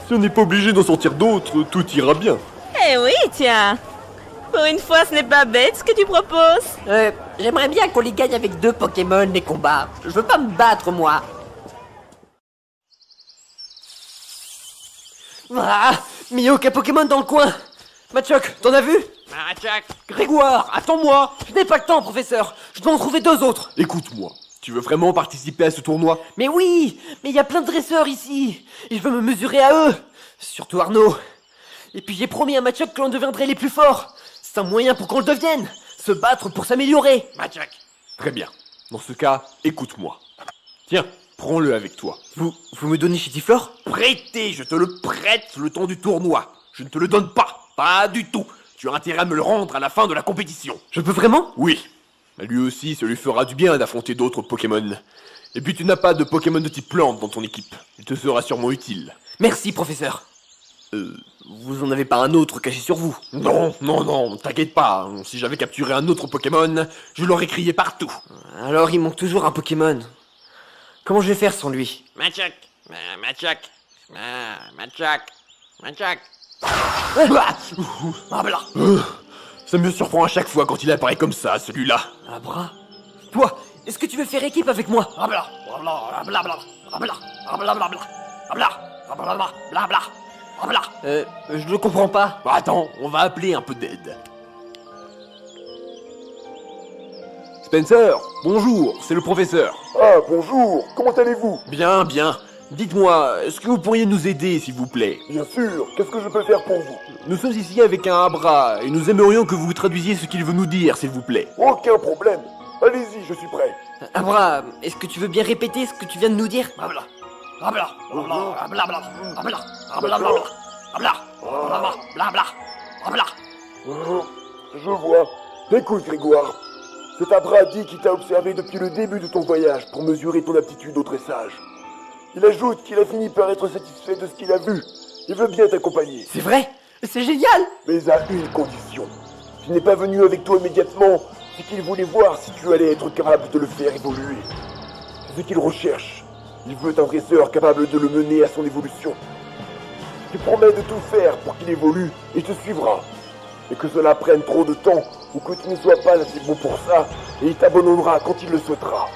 Si on n'est pas obligé d'en sortir d'autres, tout ira bien. Eh oui, tiens. Pour une fois, ce n'est pas bête ce que tu proposes. J'aimerais bien qu'on les gagne avec 2 Pokémon les combats. Je veux pas me battre moi. Ah, mais y a aucun Pokémon dans le coin. Machoc, t'en as vu? Machoc. Grégoire, attends-moi. Je n'ai pas le temps, professeur. Je dois en trouver 2 autres. Écoute-moi, tu veux vraiment participer à ce tournoi? Mais oui, mais il y a plein de dresseurs ici. Et je veux me mesurer à eux. Surtout Arnaud. Et puis j'ai promis à Machoc que l'on deviendrait les plus forts. C'est un moyen pour qu'on le devienne. Se battre pour s'améliorer. Machoc. Très bien. Dans ce cas, écoute-moi. Tiens, prends-le avec toi. Vous me donnez Chitiflore? Prêté, je te le prête le temps du tournoi. Je ne te le donne pas. Pas du tout. Tu as intérêt à me le rendre à la fin de la compétition. Je peux vraiment? Oui. Mais lui aussi, ça lui fera du bien d'affronter d'autres Pokémon. Et puis tu n'as pas de Pokémon de type plante dans ton équipe. Il te sera sûrement utile. Merci, professeur. Vous en avez pas un autre caché sur vous? Non, non, non, t'inquiète pas. Si j'avais capturé un autre Pokémon, je l'aurais crié partout. Alors il manque toujours un Pokémon. Comment je vais faire sans lui? Machoc. Machoc. Machoc. Machoc. Ah blah. Ça me surprend à chaque fois quand il apparaît comme ça, celui-là. Un bras. Toi, est-ce que tu veux faire équipe avec moi? Je ne comprends pas. Bah, attends, on va appeler un peu d'aide. Spencer, bonjour, c'est le professeur. Ah, bonjour, comment allez-vous? Bien, bien. Dites-moi, est-ce que vous pourriez nous aider, s'il vous plaît? Bien sûr, qu'est-ce que je peux faire pour vous? Nous sommes ici avec un Abra, et nous aimerions que vous traduisiez ce qu'il veut nous dire, s'il vous plaît. Aucun problème. Allez-y, je suis prêt. Abra, est-ce que tu veux bien répéter ce que tu viens de nous dire? Je vois. Écoute, Grégoire. C'est Abra dit qui t'a observé depuis le début de ton voyage pour mesurer ton aptitude au dressage. Il ajoute qu'il a fini par être satisfait de ce qu'il a vu. Il veut bien t'accompagner. C'est vrai? C'est génial! Mais à une condition. S'il n'est pas venu avec toi immédiatement, c'est qu'il voulait voir si tu allais être capable de le faire évoluer. C'est ce qu'il recherche. Il veut un dresseur capable de le mener à son évolution. Tu promets de tout faire pour qu'il évolue et te suivra. Et que cela prenne trop de temps ou que tu ne sois pas assez bon pour ça, et il t'abandonnera quand il le souhaitera.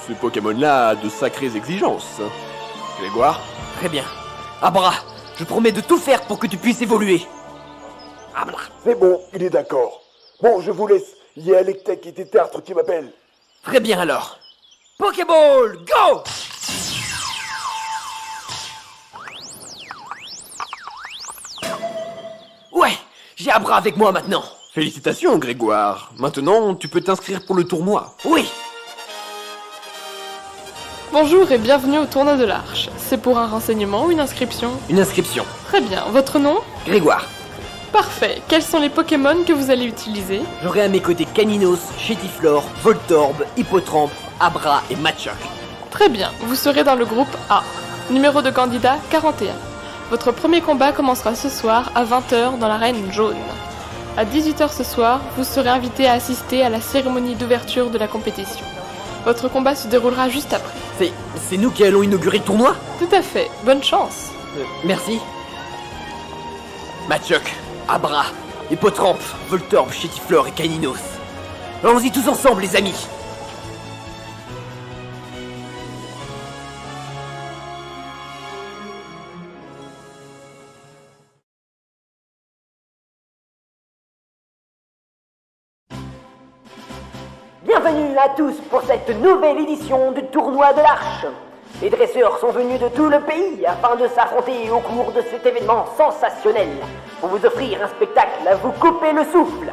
Ce Pokémon-là a de sacrées exigences. Grégoire? Très bien. Abra, je promets de tout faire pour que tu puisses évoluer. C'est bon, il est d'accord. Bon, je vous laisse. Il y a Alectec et Tétartre qui m'appellent. Très bien alors. Pokéball, go! Ouais, j'ai Abra avec moi maintenant. Félicitations, Grégoire. Maintenant, tu peux t'inscrire pour le tournoi. Oui. Bonjour et bienvenue au tournoi de l'Arche. C'est pour un renseignement ou une inscription? Une inscription. Très bien, votre nom? Grégoire. Parfait, quels sont les Pokémon que vous allez utiliser? J'aurai à mes côtés Caninos, Chétiflore, Voltorb, Hippotrampe, Abra et Machoc. Très bien, vous serez dans le groupe A. Numéro de candidat 41. Votre premier combat commencera ce soir à 20h dans l'arène jaune. À 18h ce soir, vous serez invité à assister à la cérémonie d'ouverture de la compétition. Votre combat se déroulera juste après. C'est nous qui allons inaugurer le tournoi? Tout à fait, bonne chance. Merci. Machoc, Abra, Hippotrampe, Voltorb, Chétiflore et Caninos. Allons-y tous ensemble, les amis. Bienvenue à tous pour cette nouvelle édition du tournoi de l'Arche. Les dresseurs sont venus de tout le pays afin de s'affronter au cours de cet événement sensationnel pour vous offrir un spectacle à vous couper le souffle.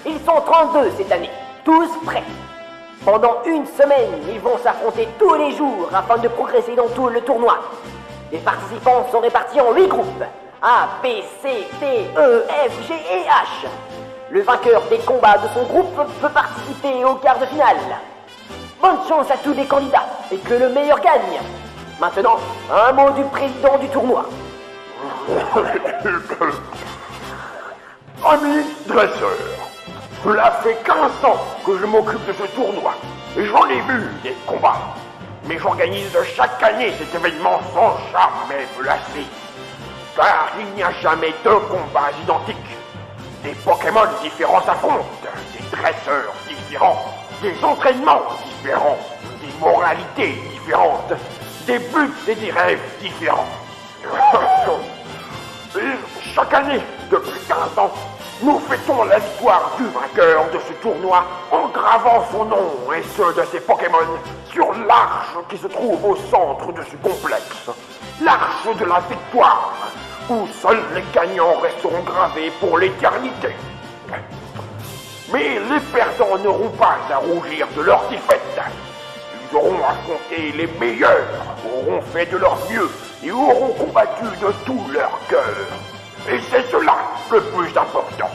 Ils sont 32 cette année, tous prêts. Pendant une semaine, ils vont s'affronter tous les jours afin de progresser dans tout le tournoi. Les participants sont répartis en 8 groupes, A, B, C, D, E, F, G et H. Le vainqueur des combats de son groupe peut participer au quart de finale. Bonne chance à tous les candidats et que le meilleur gagne. Maintenant, un mot du président du tournoi. Amis dresseurs, cela fait 15 ans que je m'occupe de ce tournoi et j'en ai vu des combats. Mais j'organise chaque année cet événement sans jamais me lasser. Car il n'y a jamais deux combats identiques. Des Pokémon différents s'affrontent, des dresseurs différents, des entraînements différents, des moralités différentes, des buts et des rêves différents. Et chaque année, depuis 15 ans, nous fêtons la victoire du vainqueur de ce tournoi en gravant son nom et ceux de ses Pokémon sur l'arche qui se trouve au centre de ce complexe. L'arche de la victoire, où seuls les gagnants resteront gravés pour l'éternité. Mais les perdants n'auront pas à rougir de leur défaite. Ils auront affronté les meilleurs, auront fait de leur mieux et auront combattu de tout leur cœur. Et c'est cela le plus important.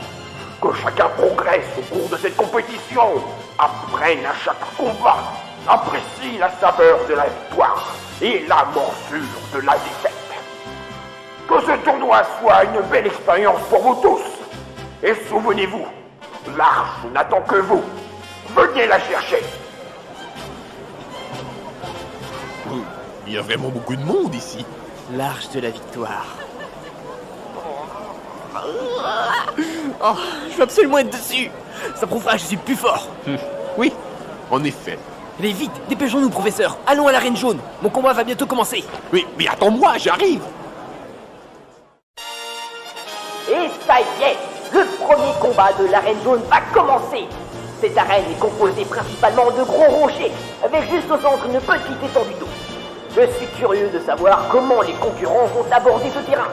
Que chacun progresse au cours de cette compétition, apprenne à chaque combat, apprécie la saveur de la victoire et la morsure de la défaite. Que ce tournoi soit une belle expérience pour vous tous. Et souvenez-vous, l'Arche n'attend que vous. Venez la chercher. Il y a vraiment beaucoup de monde ici. L'Arche de la victoire. Oh, je veux absolument être dessus. Ça prouvera que je suis plus fort. Oui, en effet. Allez vite, dépêchons-nous, professeur. Allons à l'arène jaune. Mon combat va bientôt commencer. Oui, mais attends-moi, j'arrive. Et ça y est, le premier combat de l'arène jaune va commencer. Cette arène est composée principalement de gros rochers, avec juste au centre une petite étendue d'eau. Je suis curieux de savoir comment les concurrents vont aborder ce terrain.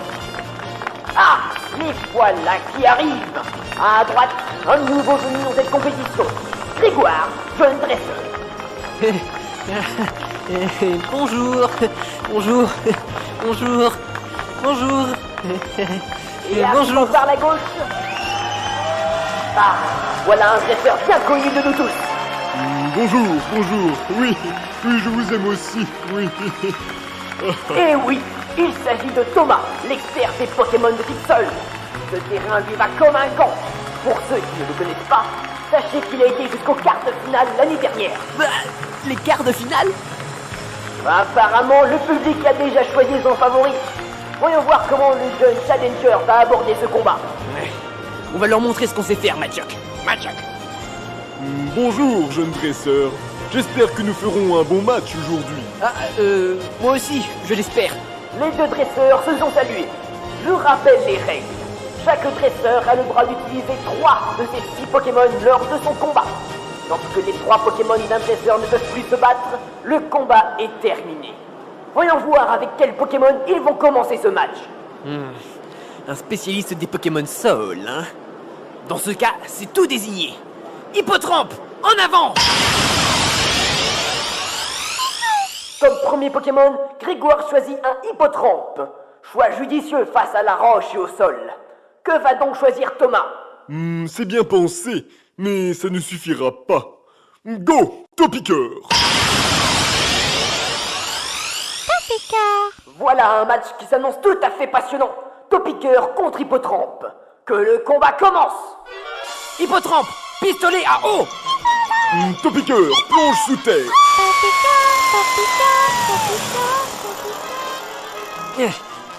Ah, les voilà qui arrivent. À droite, un nouveau venu dans cette compétition. Grégoire, jeune dresseur. Bonjour, bonjour, bonjour, bonjour. Et arrivant par la gauche. Ah, voilà un dresseur bien connu de nous tous. Bonjour, bonjour, oui, je vous aime aussi, oui. Et oui, il s'agit de Thomas, l'expert des Pokémon de type Sol. Ce terrain lui va comme un gant. Pour ceux qui ne le connaissent pas, sachez qu'il a été jusqu'aux quarts de finale l'année dernière. Les quarts de finale? Apparemment, le public a déjà choisi son favori. Voyons voir comment le jeune Challenger va aborder ce combat. On va leur montrer ce qu'on sait faire, Machoc. Machoc. Bonjour, jeune dresseur. J'espère que nous ferons un bon match aujourd'hui. Ah, moi aussi, je l'espère. Les deux dresseurs se sont salués. Je rappelle les règles. Chaque dresseur a le droit d'utiliser 3 de ses 6 Pokémon lors de son combat. Tant que les 3 Pokémon d'un dresseur ne peuvent plus se battre, le combat est terminé. Voyons voir avec quel Pokémon ils vont commencer ce match. Un spécialiste des Pokémon Soul, hein? Dans ce cas, c'est tout désigné. Hippotrampe, en avant! Comme premier Pokémon, Grégoire choisit un Hippotrampe. Choix judicieux face à la roche et au sol. Que va donc choisir Thomas? C'est bien pensé, mais ça ne suffira pas. Go, Topiqueur! Voilà un match qui s'annonce tout à fait passionnant. Topiqueur contre Hippotrampe. Que le combat commence! Hippotrampe, pistolet à eau! Topiqueur, plonge sous terre!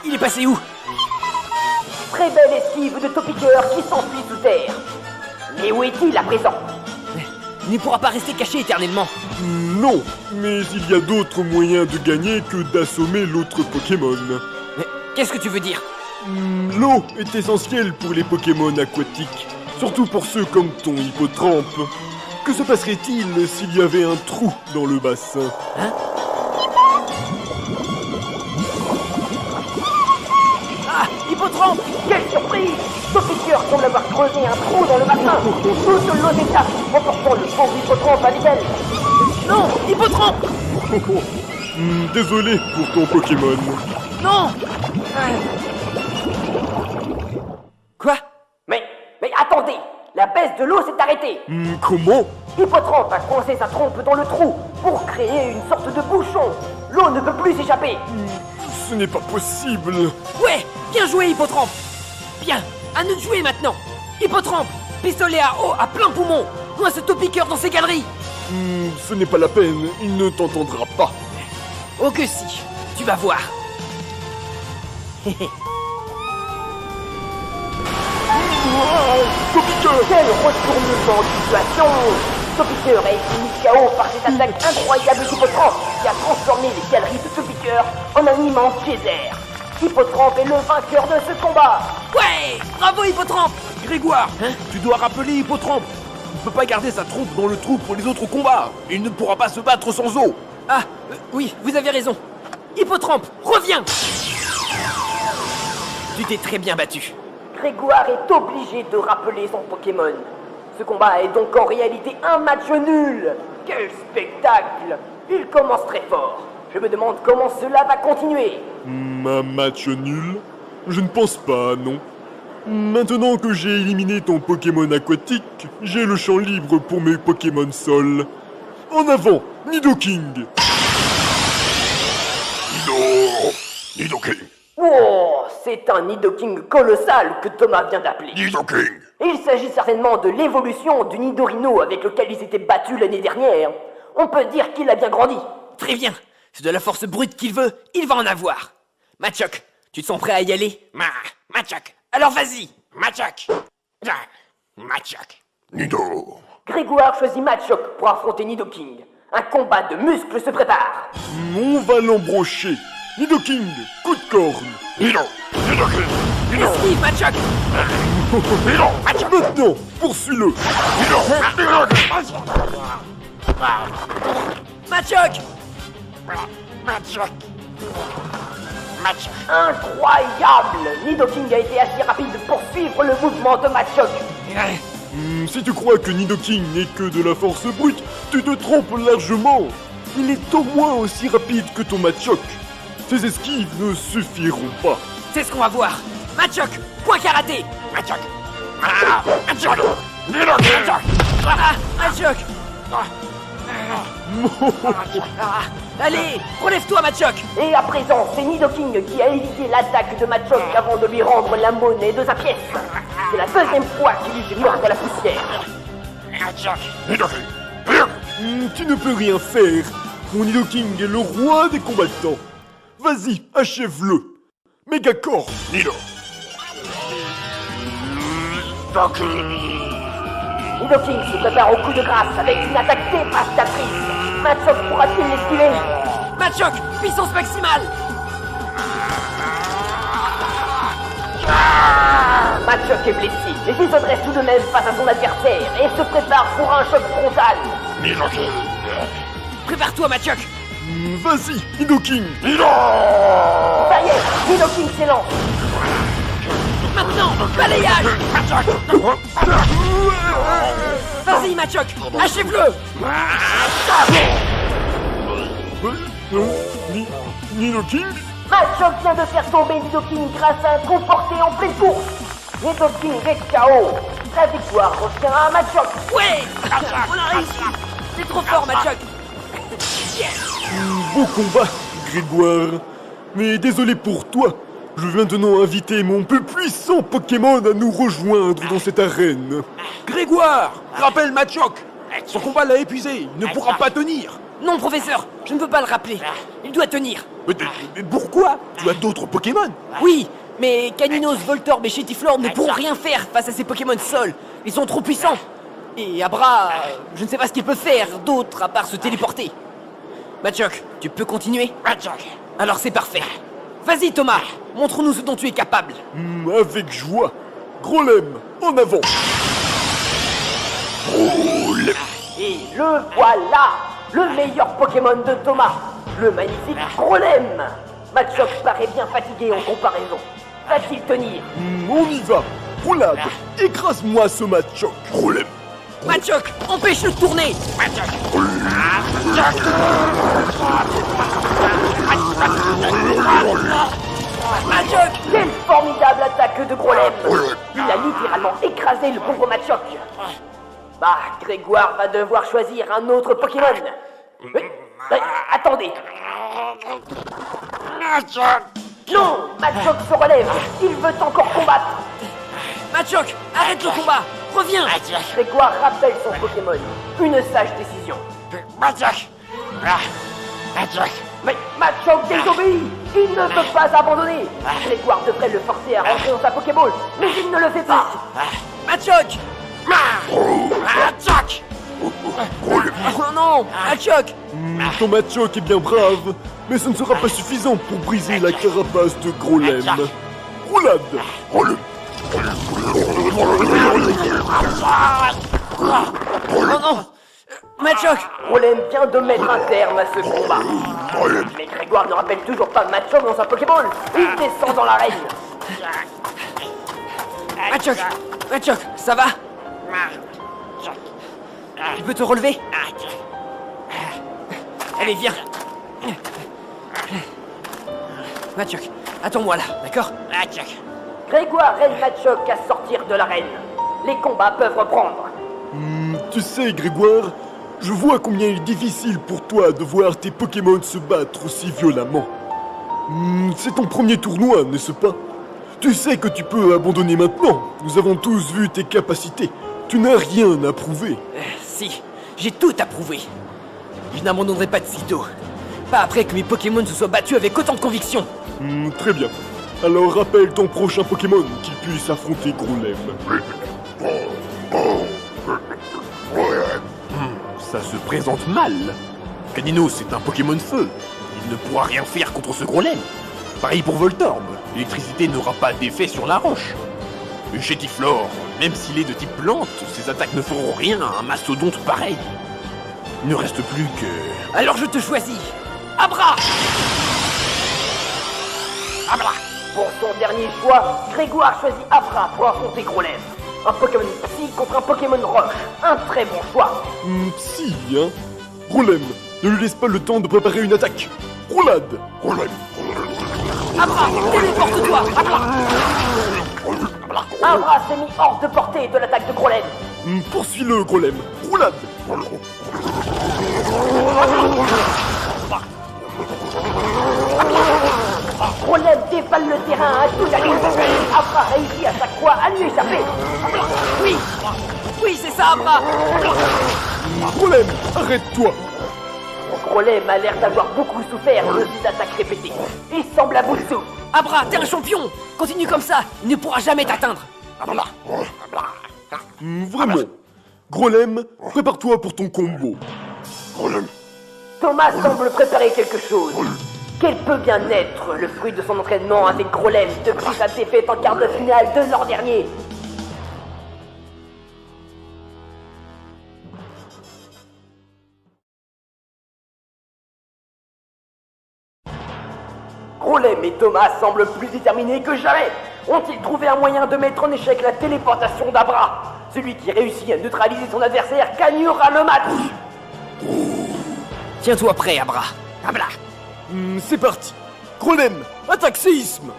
Il est passé où? Très belle esquive de Topiqueur qui s'enfuit sous terre. Mais où est-il à présent? Il ne pourra pas rester caché éternellement. Non, mais il y a d'autres moyens de gagner que d'assommer l'autre Pokémon. Mais qu'est-ce que tu veux dire? L'eau est essentielle pour les Pokémon aquatiques, surtout pour ceux comme ton Hippotrampe. Que se passerait-il s'il y avait un trou dans le bassin? Hein? Ah, Hippotrampe! Quelle surprise! Topiqueur semble avoir creusé un trou dans le bassin. Toute l'eau s'échappe, emportant le pauvre Hippotrampe avec elle. Non, Hippotrampe! Désolé pour ton Pokémon. Non! Quoi? Mais attendez! La baisse de l'eau s'est arrêtée. Comment? Hippotrampe a coincé sa trompe dans le trou pour créer une sorte de bouchon. L'eau ne peut plus s'échapper. Ce n'est pas possible. Ouais, bien joué Hippotrampe. Bien, à nous de jouer maintenant. Hippotrampe, pistolet à eau à plein poumon. Loin ce Topiqueur dans ses galeries. Ce n'est pas la peine, il ne t'entendra pas. Oh que si, tu vas voir. Topiqueur! Quel retournement de situation! Topiqueur a été mis KO par cette attaque incroyable d'Hippotrampe qui a transformé les galeries de Topiqueur en un immense geyser. Hippotrampe est le vainqueur de ce combat. Ouais, bravo Hippotrampe. Grégoire, tu dois rappeler Hippotrampe. Il ne peut pas garder sa trompe dans le trou pour les autres combats. Il ne pourra pas se battre sans eau. Ah, oui, vous avez raison. Hippotrampe, reviens. Tu t'es très bien battu. Grégoire est obligé de rappeler son Pokémon. Ce combat est donc en réalité un match nul. Quel spectacle! Il commence très fort. Je me demande comment cela va continuer. Un match nul? Je ne pense pas, non. Maintenant que j'ai éliminé ton Pokémon aquatique, j'ai le champ libre pour mes Pokémon sol. En avant, Nidoking! Nidoking! Oh, c'est un Nidoking colossal que Thomas vient d'appeler. Nidoking! Il s'agit certainement de l'évolution du Nidorino avec lequel il s'était battu l'année dernière. On peut dire qu'il a bien grandi. Très bien. C'est de la force brute qu'il veut, il va en avoir. Machoc, tu te sens prêt à y aller? Machoc, alors vas-y. Machoc. Machoc. Nido! Grégoire choisit Machoc pour affronter Nidoking. Un combat de muscles se prépare. On va l'embrocher. Nidoking, coup de corne. Nido! Nidoking! Nido! Esquive, Machoc. Nido! Maintenant, poursuis-le. Nido! Machoc. Machoc! Incroyable! Nidoking a été assez rapide pour suivre le mouvement de Machoc. Si tu crois que Nidoking n'est que de la force brute, tu te trompes largement. Il est au moins aussi rapide que ton Machoc. Ses esquives ne suffiront pas. C'est ce qu'on va voir. Machoc, point karaté. Machoc! Machoc! Nidoking! Machoc. Allez, relève-toi Machoc. Et à présent, c'est Nidoking qui a évité l'attaque de Machoc avant de lui rendre la monnaie de sa pièce. C'est la deuxième fois qu'il lui fait mordre la poussière. Machoc! Nidoking! Tu ne peux rien faire. Mon Nidoking est le roi des combattants. Vas-y, achève-le. Mégacorps. Nido! Nidoking se prépare au coup de grâce avec une attaque dévastatrice. Machoc pourra-t-il l'esquiver? Machoc, puissance maximale. Machoc Machoc est blessé, mais il se dresse tout de même face à son adversaire et se prépare pour un choc frontal. Prépare-toi, Machoc. Vas-y, Nidoking. Ça y est, Nidoking s'élance. Maintenant, balayage. Vas-y, Machoc, achève-le. Nidoking? Machoc vient de faire tomber Nidoking grâce à un coup porté en pleine course. Nidoking est KO. La victoire revient à Machoc. Ouais, on a réussi. C'est trop fort, Machoc. Beau combat, Grégoire. Mais désolé pour toi. Je vais maintenant inviter mon plus puissant Pokémon à nous rejoindre dans cette arène. Grégoire, rappelle Machoc. Son combat l'a épuisé, il ne pourra pas tenir. Non, professeur, je ne peux pas le rappeler. Il doit tenir. Mais pourquoi? Tu as d'autres Pokémon? Oui, mais Caninos, Voltorb et Chetiflor ne pourront rien faire face à ces Pokémon sol. Ils sont trop puissants. Et Abra, je ne sais pas ce qu'il peut faire d'autre à part se téléporter. Machoc, tu peux continuer? Alors c'est parfait. Vas-y Thomas, montre-nous ce dont tu es capable. Avec joie. Grolem, en avant. Et le voilà, le meilleur Pokémon de Thomas, le magnifique Grolem. Machoc paraît bien fatigué en comparaison. Va-t-il tenir? On y va. Roulade, écrase-moi ce Machoc. Grolem. Machoc, empêche-le de tourner. Machoc, quelle formidable attaque de Grolem. Il a littéralement écrasé le pauvre Machoc. Bah, Grégoire va devoir choisir un autre Pokémon. Attendez. Non, Machoc se relève. Il veut encore combattre. Machoc, arrête le combat. Reviens. Grégoire rappelle son Pokémon. Une sage décision. Mais Machoc désobéit. Il ne peut pas abandonner. Grégoire devrait le forcer à rentrer dans sa Pokéball, mais il ne le fait pas. Machoc. Machoc. Oh non, Machoc. Ton Machoc est bien brave, mais ce ne sera pas suffisant pour briser la carapace de Grolem. Roulade. Oh non. Machoc. Grolem vient de mettre un terme à ce combat. Mais Grégoire ne rappelle toujours pas Machoc dans sa Pokéball. Il descend dans l'arène. Machoc, ça va? Tu peux te relever? Allez, viens. Machoc, attends-moi là, d'accord? Grégoire aide Machoc à sortir de l'arène. Les combats peuvent reprendre. Tu sais, Grégoire, je vois combien il est difficile pour toi de voir tes Pokémon se battre aussi violemment. C'est ton premier tournoi, n'est-ce pas? Tu sais que tu peux abandonner maintenant. Nous avons tous vu tes capacités. Tu n'as rien à prouver. Si, j'ai tout à prouver. Je n'abandonnerai pas de sitôt. Pas après que mes Pokémon se soient battus avec autant de conviction. Très bien. Alors rappelle ton prochain Pokémon qu'il puisse affronter Grolem. Ça se présente mal. Caninos, c'est un Pokémon feu. Il ne pourra rien faire contre ce Grolem. Pareil pour Voltorb. L'électricité n'aura pas d'effet sur la roche. Le Chetiflor, même s'il est de type plante, ses attaques ne feront rien à un mastodonte pareil. Il ne reste plus que... Alors je te choisis. Abra. Pour son dernier choix, Grégoire choisit Abra pour affronter Grolem. Un Pokémon Psy contre un Pokémon Roche. Un très bon choix. Psy, hein? Grolem, ne lui laisse pas le temps de préparer une attaque. Roulade. Abra, téléporte-toi. Abra s'est mis hors de portée de l'attaque de Grolem. Poursuis-le, Grolem. Roulade. Grolem dévale le terrain à toute allure. Abra réussit à chaque fois à lui échapper. Oui, c'est ça, Abra. Grolem, arrête-toi. Grolem a l'air d'avoir beaucoup souffert de ces attaques répétées. Il semble à bout de souffle. Abra, t'es un champion. Continue comme ça, il ne pourra jamais t'atteindre. Vraiment. Grolem, prépare-toi pour ton combo. Thomas semble préparer quelque chose. Quel peut bien être le fruit de son entraînement avec Grolem depuis sa défaite en quart de finale de l'an dernier? Golem et Thomas semblent plus déterminés que jamais. Ont-ils trouvé un moyen de mettre en échec la téléportation d'Abra? Celui qui réussit à neutraliser son adversaire gagnera le match. Tiens-toi prêt, Abra. Abra. C'est parti. Golem, attaque séisme.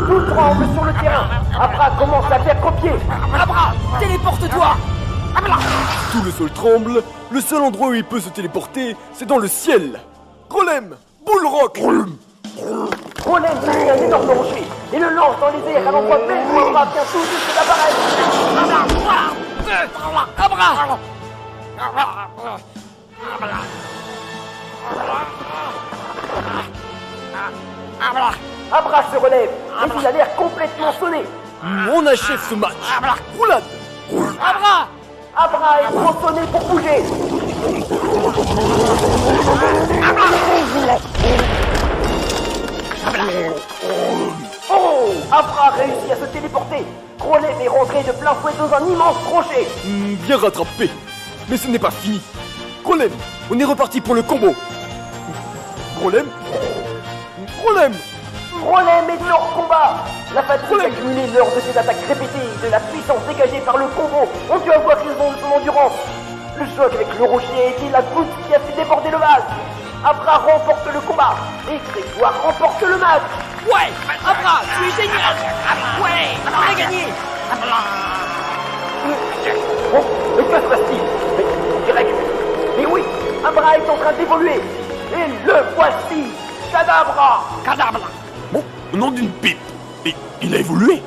Tout tremble sur le terrain. Abra commence à faire copier. Abra, téléporte-toi. Tout le sol tremble. Le seul endroit où il peut se téléporter, c'est dans le ciel. Golem, boule rock. Golem tient un énorme rocher et le lance dans les airs à l'endroit même où Abra vient tout juste d'apparaître. Abra. Abra se relève et il a l'air complètement sonné. On achève ce match. Roulade. Abra. Abra est trop sonné pour bouger. Oh, Abra réussit à se téléporter. Golem est rentré de plein fouet dans un immense crochet. Bien rattrapé. Mais ce n'est pas fini. Golem, on est reparti pour le combo. Golem. Golem est hors combat. La fatigue accumulée lors de ces attaques répétées et de la puissance dégagée par le combo ont dû avoir raison de son endurance. Le choc avec le rocher a été la goutte qui a fait déborder le vase. Abra remporte le combat et Grégoire remporte le match. Ouais, Abra, tu es génial. Ouais, on a gagné. Oh, mais que se passe-t-il? Mais oui, Abra est en train d'évoluer. Et le voici, Kadabra. Bon, au nom d'une pipe. Et il a évolué.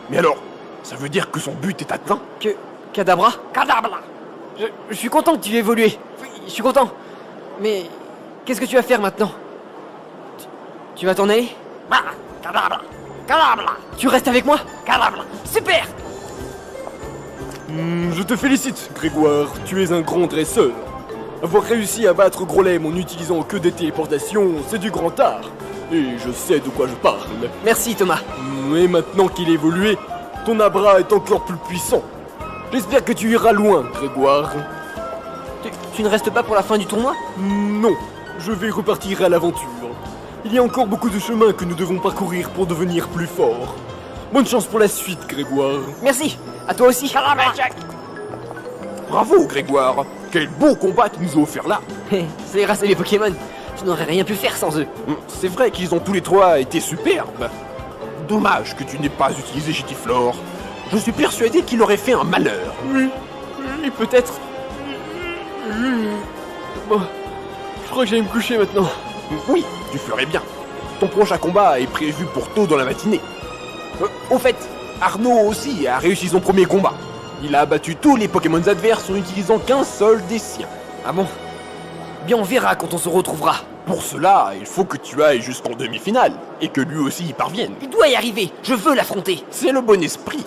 Mais alors, ça veut dire que son but est atteint? Kadabra. Je suis content que tu aies évolué. Oui, je suis content. Mais qu'est-ce que tu vas faire maintenant? Tu vas t'en aller? Tu restes avec moi? Super. Je te félicite, Grégoire. Tu es un grand dresseur. Avoir réussi à battre Golem en n'utilisant que des téléportations, c'est du grand art. Et je sais de quoi je parle. Merci, Thomas. Mais maintenant qu'il a évolué, ton Abra est encore plus puissant. J'espère que tu iras loin, Grégoire. Tu ne restes pas pour la fin du tournoi? Non, je vais repartir à l'aventure. Il y a encore beaucoup de chemins que nous devons parcourir pour devenir plus forts. Bonne chance pour la suite, Grégoire. Merci, à toi aussi. Bravo, Grégoire. Quel beau combat tu nous as offert là. C'est grâce à mes Pokémon. Je n'aurais rien pu faire sans eux. C'est vrai qu'ils ont tous les trois été superbes. Dommage que tu n'aies pas utilisé Gétiflore. Je suis persuadé qu'il aurait fait un malheur. Oui, peut-être. Bon, je crois que j'allais me coucher maintenant. Oui, tu ferais bien. Ton prochain combat est prévu pour tôt dans la matinée. Au fait, Arnaud aussi a réussi son premier combat. Il a abattu tous les Pokémon adverses en n'utilisant qu'un seul des siens. Ah bon? Bien, on verra quand on se retrouvera. Pour cela, il faut que tu ailles jusqu'en demi-finale, et que lui aussi y parvienne. Il doit y arriver, je veux l'affronter. C'est le bon esprit.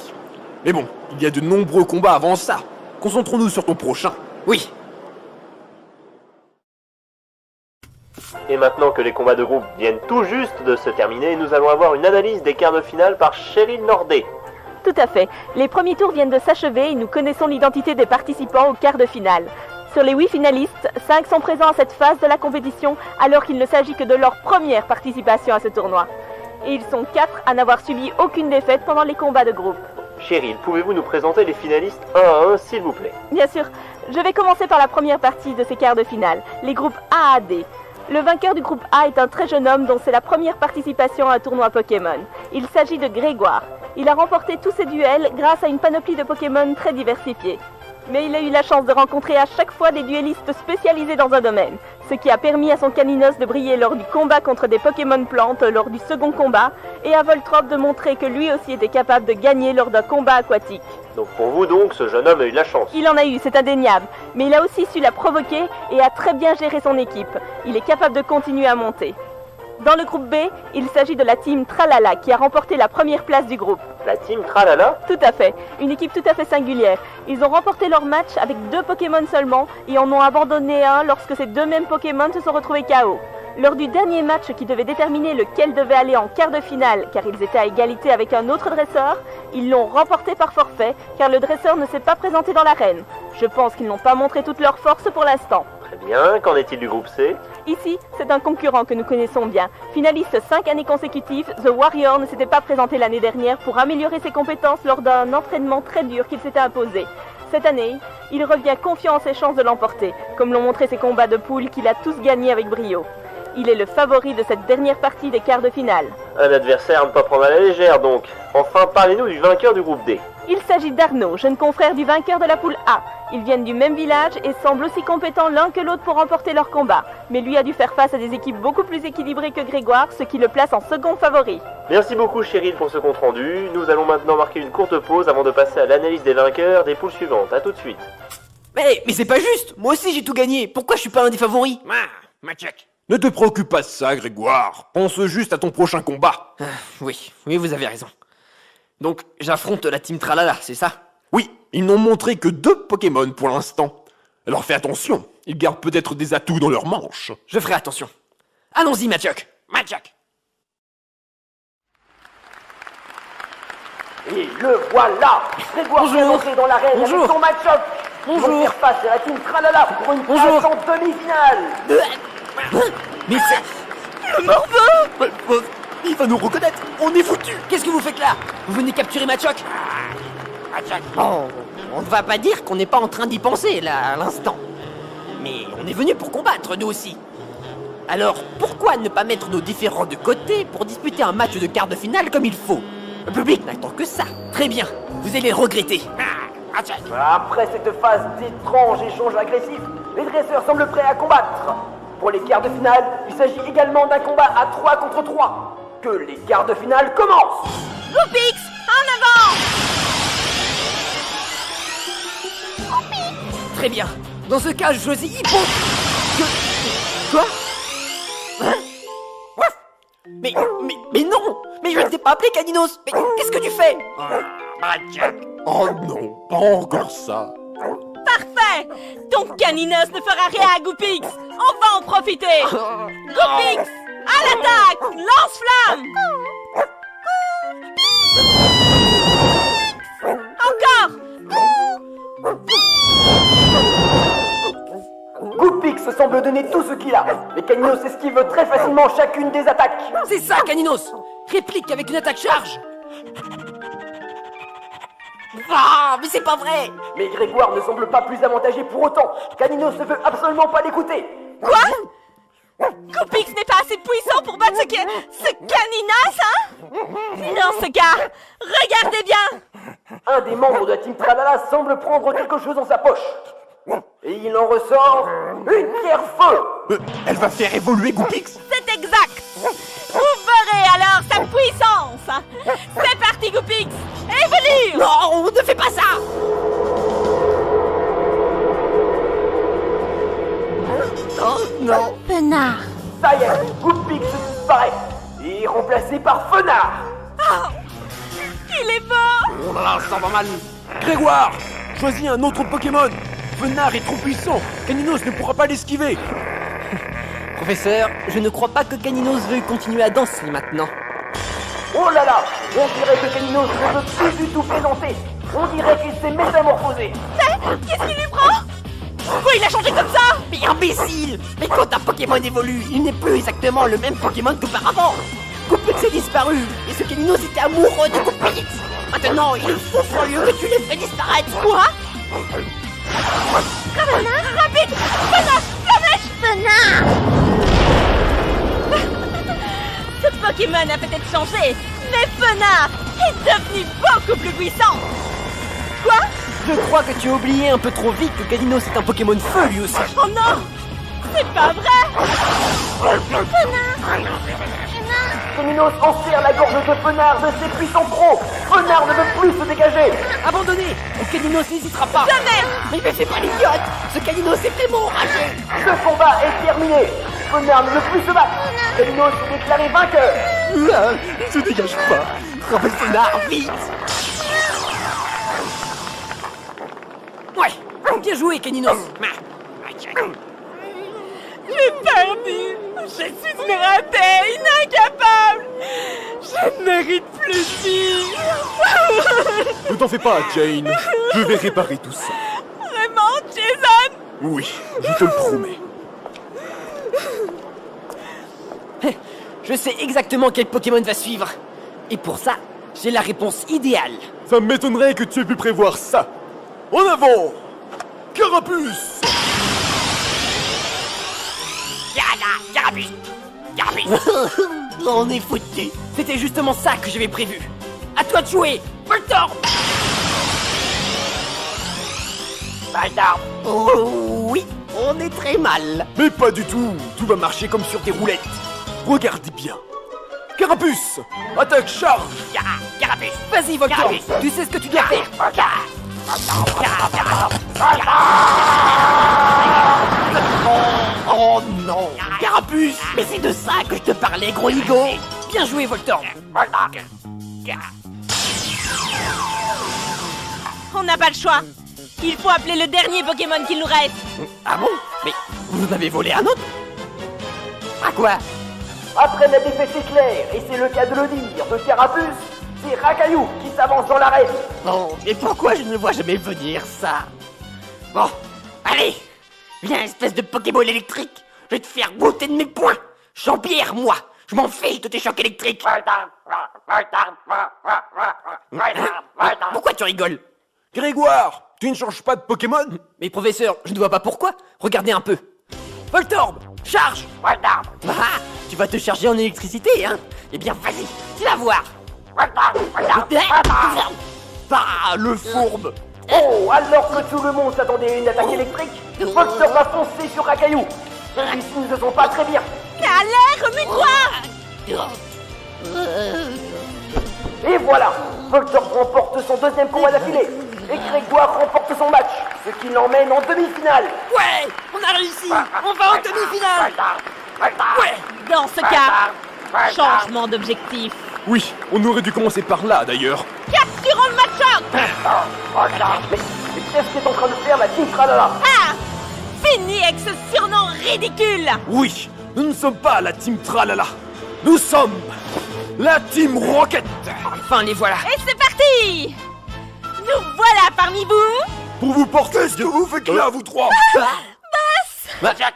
Mais bon, il y a de nombreux combats avant ça. Concentrons-nous sur ton prochain. Oui. Et maintenant que les combats de groupe viennent tout juste de se terminer, nous allons avoir une analyse des quarts de finale par Cheryl Nordet. Tout à fait. Les premiers tours viennent de s'achever et nous connaissons l'identité des participants au quart de finale. Sur les 8 finalistes, 5 sont présents à cette phase de la compétition alors qu'il ne s'agit que de leur première participation à ce tournoi. Et ils sont 4 à n'avoir subi aucune défaite pendant les combats de groupe. Cheryl, pouvez-vous nous présenter les finalistes 1 à 1 s'il vous plaît? Bien sûr. Je vais commencer par la première partie de ces quarts de finale, les groupes A à D. Le vainqueur du groupe A est un très jeune homme dont c'est la première participation à un tournoi Pokémon. Il s'agit de Grégoire. Il a remporté tous ses duels grâce à une panoplie de Pokémon très diversifiée. Mais il a eu la chance de rencontrer à chaque fois des duellistes spécialisés dans un domaine, ce qui a permis à son Caninos de briller lors du combat contre des Pokémon plantes lors du second combat, et à Voltrop de montrer que lui aussi était capable de gagner lors d'un combat aquatique. Donc pour vous donc, ce jeune homme a eu de la chance. Il en a eu, c'est indéniable, mais il a aussi su la provoquer et a très bien géré son équipe. Il est capable de continuer à monter. Dans le groupe B, il s'agit de la team Tralala qui a remporté la première place du groupe. La team Tralala? Tout à fait, une équipe tout à fait singulière. Ils ont remporté leur match avec 2 Pokémon seulement et en ont abandonné un lorsque ces 2 mêmes Pokémon se sont retrouvés KO. Lors du dernier match qui devait déterminer lequel devait aller en quart de finale car ils étaient à égalité avec un autre dresseur, ils l'ont remporté par forfait car le dresseur ne s'est pas présenté dans l'arène. Je pense qu'ils n'ont pas montré toute leur force pour l'instant. Très bien, qu'en est-il du groupe C? Ici, c'est un concurrent que nous connaissons bien. Finaliste 5 années consécutives, The Warrior ne s'était pas présenté l'année dernière pour améliorer ses compétences lors d'un entraînement très dur qu'il s'était imposé. Cette année, il revient confiant en ses chances de l'emporter, comme l'ont montré ses combats de poule qu'il a tous gagnés avec brio. Il est le favori de cette dernière partie des quarts de finale. Un adversaire à ne pas prendre à la légère donc. Enfin, parlez-nous du vainqueur du groupe D. Il s'agit d'Arnaud, jeune confrère du vainqueur de la poule A. Ils viennent du même village et semblent aussi compétents l'un que l'autre pour remporter leur combat. Mais lui a dû faire face à des équipes beaucoup plus équilibrées que Grégoire, ce qui le place en second favori. Merci beaucoup Cheryl pour ce compte rendu. Nous allons maintenant marquer une courte pause avant de passer à l'analyse des vainqueurs des poules suivantes. A tout de suite. Mais c'est pas juste. Moi aussi j'ai tout gagné. Pourquoi je suis pas un des favoris? Matchak. Ne te préoccupe pas de ça, Grégoire. Pense juste à ton prochain combat. Oui, vous avez raison. Donc j'affronte la team Tralala, c'est ça? Oui, ils n'ont montré que 2 Pokémon pour l'instant. Alors fais attention, ils gardent peut-être des atouts dans leurs manches. Je ferai attention. Allons-y, Matchak. Et le voilà. Grégoire vient d'entrer dans l'arène avec son match-up. Ils vont faire face à la team Tralala pour une place en demi-finale. Mais c'est... Le morveux! Il va nous reconnaître, on est foutus. Qu'est-ce que vous faites là? Vous venez capturer Matchok? Bon, on ne va pas dire qu'on n'est pas en train d'y penser, là, à l'instant. Mais on est venu pour combattre, nous aussi. Alors, pourquoi ne pas mettre nos différends de côté pour disputer un match de quart de finale comme il faut? Le public n'attend que ça. Très bien, vous allez le regretter. Après cette phase d'étranges échanges agressifs, les dresseurs semblent prêts à combattre. Pour les quarts de finale, il s'agit également d'un combat à 3 contre 3. Que les quarts de finale commencent! Goupix, en avant! Très bien. Dans ce cas, je choisis Hippo. Quoi? Hein? Mais non! Mais je ne t'ai pas appelé Caninos! Mais qu'est-ce que tu fais? Oh non, pas encore ça. Parfait! Donc Caninos ne fera rien à Goupix! On va en profiter! Goupix! À l'attaque! Lance-flamme! Encore! Goupix semble donner tout ce qu'il a. Mais Caninos esquive très facilement chacune des attaques. C'est ça, Caninos! Réplique avec une attaque charge! Ah, mais c'est pas vrai! Mais Grégoire ne semble pas plus avantagé pour autant. Caninos ne veut absolument pas l'écouter. Quoi? Goupix n'est pas assez puissant pour battre ce Caninos, hein? Dans ce cas, regardez bien! Un des membres de la team Tralala semble prendre quelque chose dans sa poche. Et il en ressort une pierre feu. Elle va faire évoluer Goupix. C'est exact! Vous verrez alors sa puissance! C'est parti, Goupix! Évolue! Non, ne fais pas ça! Oh non! Fenard! Ça y est, Goupix disparaît et est remplacé par Fenard. Oh, il est beau! Oh là là, ça va mal. Grégoire, choisis un autre Pokémon. Fenard est trop puissant. Caninos ne pourra pas l'esquiver. Professeur, je ne crois pas que Caninos veuille continuer à danser maintenant. Oh là là, on dirait que Caninos ne veut plus du tout plaisanter. On dirait qu'il s'est métamorphosé. Mais qu'est-ce qu'il lui prend? Pourquoi il a changé comme ça? Mais imbécile! Mais quand un Pokémon évolue, il n'est plus exactement le même Pokémon qu'auparavant. Goupix est disparu, et ce Caninos était amoureux de Goupix. Maintenant, il faut furieux que tu les fais disparaître. Quoi? Fenard, rapide! Fenard, Flamèche! Fenard! Ce Pokémon a peut-être changé, mais Fenard est devenu beaucoup plus puissant. Quoi? Je crois que tu as oublié un peu trop vite que Caninos est un Pokémon feu lui aussi. Oh non! C'est pas vrai! Fenard! Caninos enserre la gorge de Fenard de ses puissants crocs. Fenard ne veut plus se dégager. Abandonné! Caninos n'hésitera pas. Jamais! Mais c'est pas l'idiote! Ce Caninos est vraiment enragé! Ce combat est terminé. Fenard ne veut plus se battre. Caninos est déclaré vainqueur. Il se dégage pas. Rappelle Fenard, vite! Ouais! Bien joué, Caninos! J'ai perdu! Je suis une ratée, une incapable! Je ne mérite plus de vivre! Ne t'en fais pas, Jane. Je vais réparer tout ça. Vraiment, Jason? Oui, je te le promets. Je sais exactement quel Pokémon va suivre. Et pour ça, j'ai la réponse idéale. Ça m'étonnerait que tu aies pu prévoir ça. En avant! Carapuce! Carapuce. On est foutus. C'était justement ça que j'avais prévu. À toi de jouer, Voltorb. Oh oui, on est très mal. Mais pas du tout. Tout va marcher comme sur des roulettes. Regardez bien. Carapuce! Attaque charge! Carapuce. Vas-y, Voltorb. Tu sais ce que tu dois faire. Oh non. Carapuce. Mais c'est de ça que je te parlais, gros higo. Bien joué, Voltorb. On n'a pas le choix. Il faut appeler le dernier Pokémon qu'il nous reste. Ah bon? Mais vous en avez volé un autre? À quoi? Après la défaite éclair, et c'est le cas de le dire, de Carapuce, c'est Rakayu qui s'avance dans l'arène. Bon, et pourquoi je ne vois jamais venir ça? Bon, allez, viens espèce de Pokéball électrique, je vais te faire goûter de mes poings. Jean-Pierre, moi, je m'en fiche de tes chocs électriques. Pourquoi tu rigoles? Grégoire! Tu ne changes pas de Pokémon? Mais professeur, je ne vois pas pourquoi. Regardez un peu. Voltorb, charge. Ah, tu vas te charger en électricité, hein? Eh bien, vas-y, tu vas voir. Ah, le fourbe. Oh, alors que tout le monde s'attendait à une attaque électrique, Voltorb va foncer sur Rakayu. Celui-ci ne se sent pas très bien. Allez, remue-toi! Et voilà, Voltorb remporte son deuxième combat d'affilée. Et Grégoire remporte son match, ce qui l'emmène en demi-finale. Ouais, on a réussi. On va en demi-finale. Ouais. Dans ce cas, changement d'objectif. Oui, on aurait dû commencer par là d'ailleurs. Capturons le Machop! Mais qu'est-ce qu'est en train de faire la Team Tralala? Ah! Fini avec ce surnom ridicule! Oui, nous ne sommes pas la Team Tralala. Nous sommes la Team Rocket. Enfin, les voilà. Et c'est parti! Nous voilà parmi vous! Pour vous porter, ce que vous faites là, vous trois?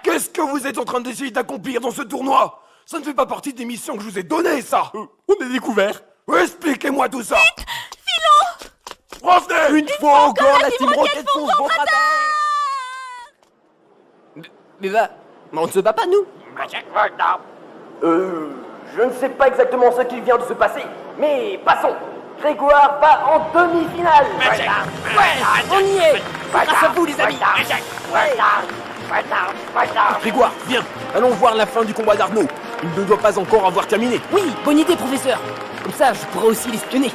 Qu'est-ce que vous êtes en train d'essayer d'accomplir dans ce tournoi? Ça ne fait pas partie des missions que je vous ai données, ça. On est découvert. Expliquez-moi tout ça. Vite! Filons! Revenez. Une fois encore, la Team Rocket fonce votre attaque. Mais on ne se bat pas, nous. Je ne sais pas exactement ce qui vient de se passer, mais passons. Grégoire va en demi-finale. Ouais, on y est. Grâce à vous, les amis. Grégoire, viens. Allons voir la fin du combat d'Arnaud. Il ne doit pas encore avoir terminé. Oui, bonne idée, professeur. Comme ça, je pourrai aussi l'espionner.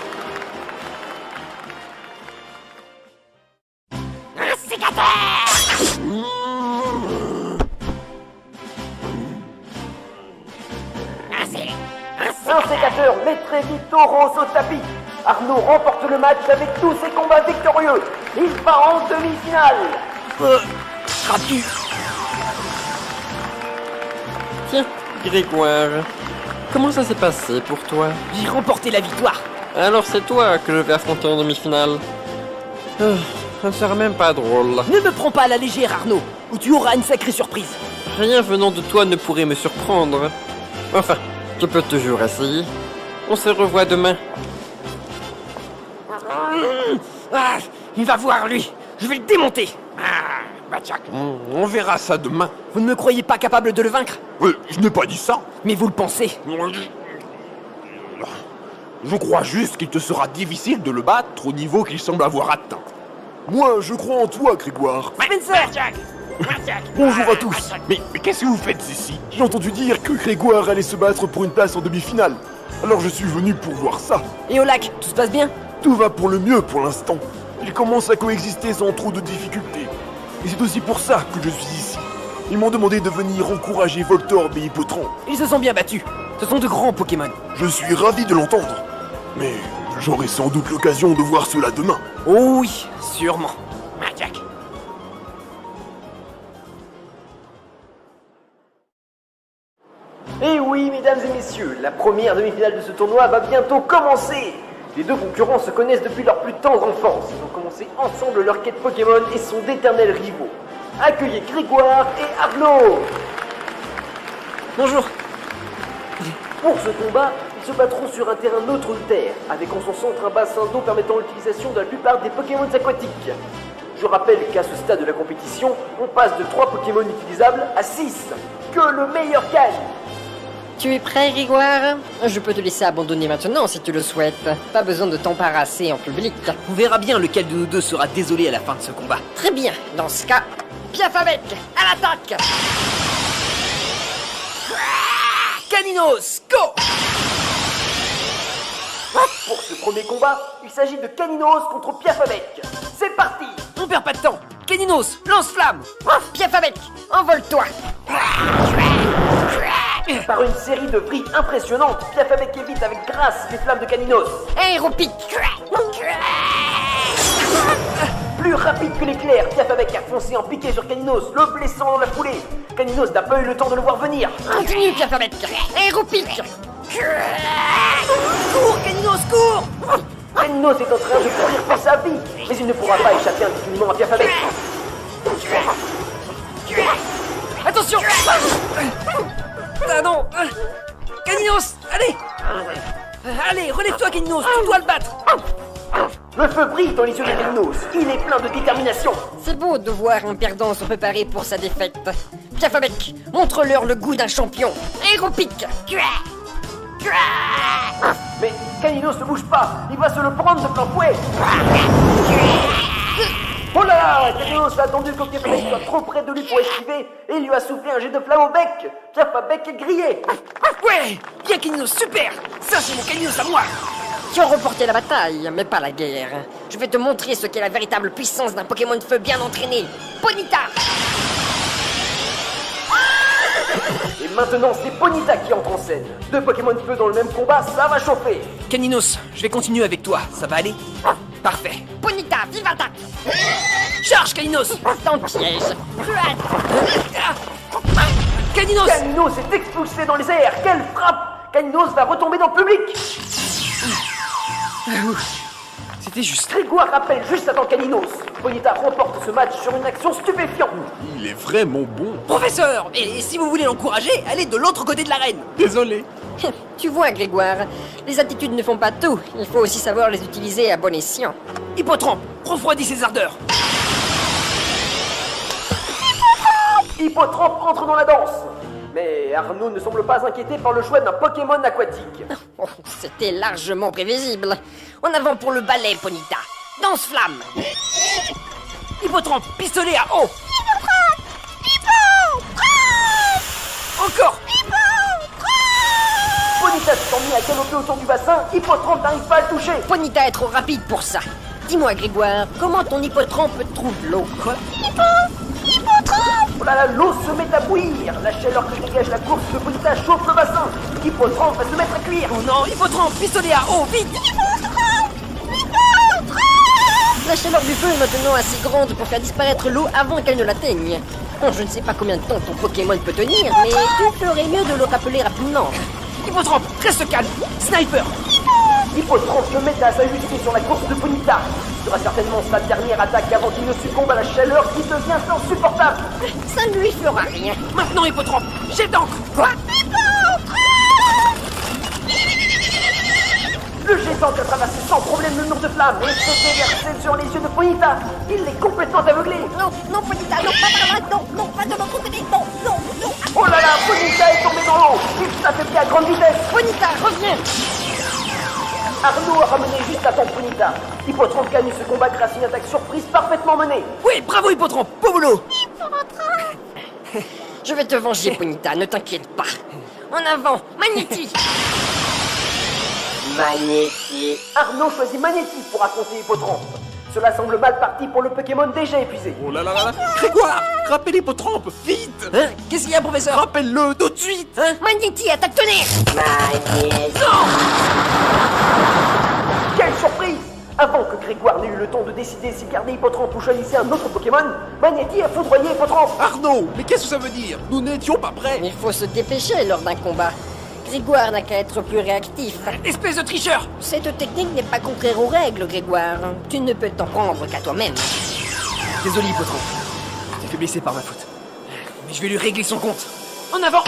Un sécateur. Un sécateur met très vite Tauros au tapis. Arnaud remporte le match avec tous ses combats victorieux. Il va en demi-finale. Rapu. Tiens, Grégoire, comment ça s'est passé pour toi? J'ai remporté la victoire. Alors c'est toi que je vais affronter en demi-finale. Ça ne sera même pas drôle. Ne me prends pas à la légère, Arnaud, ou tu auras une sacrée surprise. Rien venant de toi ne pourrait me surprendre. Enfin, tu peux toujours essayer. On se revoit demain. Ah, il va voir, lui. Je vais le démonter. On verra ça demain. Vous ne me croyez pas capable de le vaincre? Je n'ai pas dit ça. Mais vous le pensez. Je crois juste qu'il te sera difficile de le battre au niveau qu'il semble avoir atteint. Moi, je crois en toi, Grégoire. Spencer! Bonjour à tous. Mais qu'est-ce que vous faites ici? J'ai entendu dire que Grégoire allait se battre pour une place en demi-finale. Alors je suis venu pour voir ça. Et au lac, tout se passe bien? Tout va pour le mieux pour l'instant. Ils commencent à coexister sans trop de difficultés. Et c'est aussi pour ça que je suis ici. Ils m'ont demandé de venir encourager Voltorb et Hippotron. Ils se sont bien battus. Ce sont de grands Pokémon. Je suis ravi de l'entendre. Mais j'aurai sans doute l'occasion de voir cela demain. Oh oui, sûrement. Et oui, mesdames et messieurs, la première demi-finale de ce tournoi va bientôt commencer. Les deux concurrents se connaissent depuis leur plus tendre enfance. Ils ont commencé ensemble leur quête Pokémon et sont d'éternels rivaux. Accueillez Grégoire et Arnaud. Bonjour. Pour ce combat, ils se battront sur un terrain neutre de terre, avec en son centre un bassin d'eau permettant l'utilisation de la plupart des Pokémon aquatiques. Je rappelle qu'à ce stade de la compétition, on passe de 3 Pokémon utilisables à 6. Que le meilleur gagne! Tu es prêt, Grégoire? Je peux te laisser abandonner maintenant si tu le souhaites. Pas besoin de t'embarrasser en public. On verra bien lequel de nous deux sera désolé à la fin de ce combat. Très bien, dans ce cas, Piafabec, à l'attaque! Caninos, go! Pour ce premier combat, il s'agit de Caninos contre Piafabec. C'est parti! On perd pas de temps. Caninos, lance-flamme! Piafabec, envole-toi! Par une série de vrilles impressionnantes, Piafabec évite avec grâce les flammes de Caninos. Aéropic! Plus rapide que l'éclair, Piafabec a foncé en piqué sur Caninos, le blessant dans la foulée. Caninos n'a pas eu le temps de le voir venir. Continue, Piafabec! Aéropic! Cours, Caninos, cours! Caninos est en train de courir pour sa vie, mais il ne pourra pas échapper indéfiniment à Piafabec. Attention! Ah non! Caninos, allez! Allez, relève-toi, Caninos, tu dois le battre! Le feu brille dans les yeux de Caninos, il est plein de détermination. C'est beau de voir un perdant se préparer pour sa défaite. Piafabec, montre-leur le goût d'un champion. Aéropic! Mais Caninos ne bouge pas, il va se le prendre de plein fouet. Oh là là, Caninos a attendu que Piafabec soit trop près de lui pour esquiver et il lui a soufflé un jet de flamme au bec. Piafabec est grillé. Ouais! Bien, Caninos, super! Ça, c'est mon Caninos à moi! Tu as remporté la bataille, mais pas la guerre. Je vais te montrer ce qu'est la véritable puissance d'un Pokémon de feu bien entraîné. Ponyta! Et maintenant, c'est Ponyta qui entre en scène. 2 Pokémon de feu dans le même combat, ça va chauffer. Caninos, je vais continuer avec toi, ça va aller? Parfait. Ponyta, vive attaque! Charge, Caninos! Dans le piège! Caninos! Caninos est expulsé dans les airs. Quelle frappe! Caninos va retomber dans le public. C'était juste. Grégoire rappelle juste avant Caninos. Ponyta remporte ce match sur une action stupéfiante. Il est vraiment bon. Professeur! Et si vous voulez l'encourager, allez de l'autre côté de l'arène! Désolé. Tu vois, Grégoire, les attitudes ne font pas tout. Il faut aussi savoir les utiliser à bon escient. Hippotrampe, refroidis ses ardeurs! Hippotrampe entre dans la danse. Mais Arnaud ne semble pas inquiété par le choix d'un Pokémon aquatique. Oh, c'était largement prévisible. En avant pour le balai, Ponyta. Danse-flamme! Hippotrampe, pistolet à eau! Encore! Ponyta se sent mis à galoper autour du bassin. Hippotrampe n'arrive pas à le toucher. Ponyta est trop rapide pour ça. Dis-moi, Grégoire, comment ton hippotrampe trouve l'eau? Quoi? Oh là là, l'eau se met à bouillir. La chaleur que dégage la course de Ponyta chauffe le bassin. Hippotrampe va se mettre à cuire. Oh non, Hippotrampe, pistolet à eau, vite! La chaleur du feu est maintenant assez grande pour faire disparaître l'eau avant qu'elle ne l'atteigne. Bon, je ne sais pas combien de temps ton Pokémon peut tenir, mais tu ferais mieux de le rappeler rapidement. Hippotrampe, reste calme! Sniper! Hippotrampe se met à s'ajuster sur la course de Ponyta. Ce sera certainement sa dernière attaque avant qu'il ne succombe à la chaleur qui devient insupportable. Ça ne lui fera rien. Maintenant, Hippotrampe, jet d'encre! Quoi? Le jet d'encre a traversé sans problème le mur de flamme et se déversé sur les yeux de Ponyta. Il est complètement aveuglé. Non, non, Ponyta, non, pas par là, non, pas de l'autre côté, non. Oh là là, Ponyta est tombé dans l'eau. Il s'affaiblit à grande vitesse. Ponyta, reviens. Arnaud a ramené juste à temps Ponyta. Hippotrampe gagne ce combat grâce à une attaque surprise parfaitement menée. Oui, bravo Hippotrampe, beau boulot! Je vais te venger, Ponyta, ne t'inquiète pas. En avant, Magnéti! Magnéti. Arnaud choisit Magnéti pour affronter Hippotrampe. Cela semble mal parti pour le Pokémon déjà épuisé. Oh là là là là. Grégoire, rappelle Hippotrampe, vite! Hein? Qu'est-ce qu'il y a, professeur? Rappelle-le tout de suite! Hein? Magnéti, attaque tonnerre! Magnéti. Non! Quelle surprise! Avant que Grégoire n'ait eu le temps de décider s'il gardait Hippotrampe ou choisissait un autre Pokémon, Magnéti a foudroyé Hippotrampe. Arnaud, mais qu'est-ce que ça veut dire? Nous n'étions pas prêts! Il faut se dépêcher lors d'un combat. Grégoire n'a qu'à être plus réactif. Espèce de tricheur! Cette technique n'est pas contraire aux règles, Grégoire. Tu ne peux t'en prendre qu'à toi-même. Désolé, Hippotrampe. Je t'ai fait blesser par ma faute. Mais je vais lui régler son compte. En avant!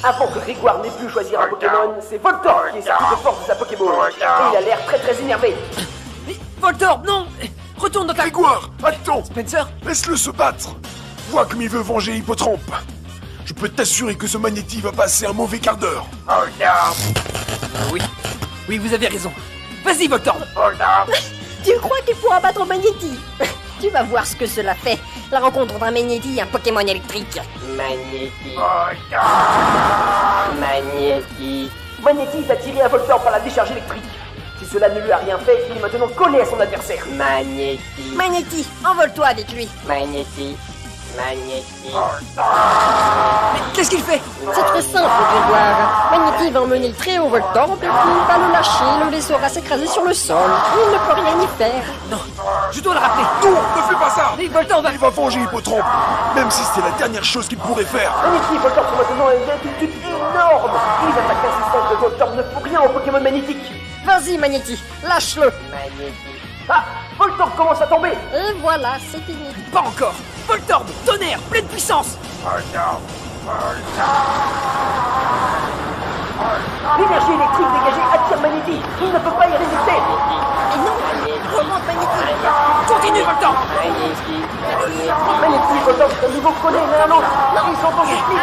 Avant que Grégoire n'ait pu choisir un Pokémon, c'est Voltorb qui est sorti de force de sa Pokéball. Et il a l'air très énervé. Voltorb, non! Retourne dans ta... Grégoire, attends! Spencer? Laisse-le se battre! Vois comme il veut venger Hippotrampe. Je peux t'assurer que ce Magnéti va passer un mauvais quart d'heure. Oui, vous avez raison. Vas-y, Voltorb! Tu crois qu'il pourra battre Magnéti? Tu vas voir ce que cela fait. La rencontre entre un Magnéti et un Pokémon électrique. Magnéti s'est tiré à Voltorb par la décharge électrique. Si cela ne lui a rien fait, il est maintenant collé à son adversaire. Magnéti, envole-toi avec lui. Mais qu'est-ce qu'il fait? C'est très simple, Grégoire. Magnéti va emmener le très haut Voltorb et puis il va le lâcher, le laissera s'écraser sur le sol. Il ne peut rien y faire. Non, je dois le rappeler. Non, ne fais pas ça! Mais Voltorb va... Il va venger Hippotrampe, même si c'est la dernière chose qu'il pourrait faire. Magnéti et Voltorb sont maintenant une altitude énorme. Les attaques insistantes de Voltorb ne font rien au Pokémon magnétique. Vas-y, Magnéti, lâche-le. Ah, Voltorb commence à tomber. Et voilà, c'est fini. Pas encore. Voltorb, tonnerre, pleine puissance. L'énergie électrique dégagée attire Magnéti. Il ne peut pas y résister. Et non, remonte Magnéti. Continue, Voltorb. Magnéti et Voltorb sont à nouveau collés l'un à l'autre. Ils sont en conflit.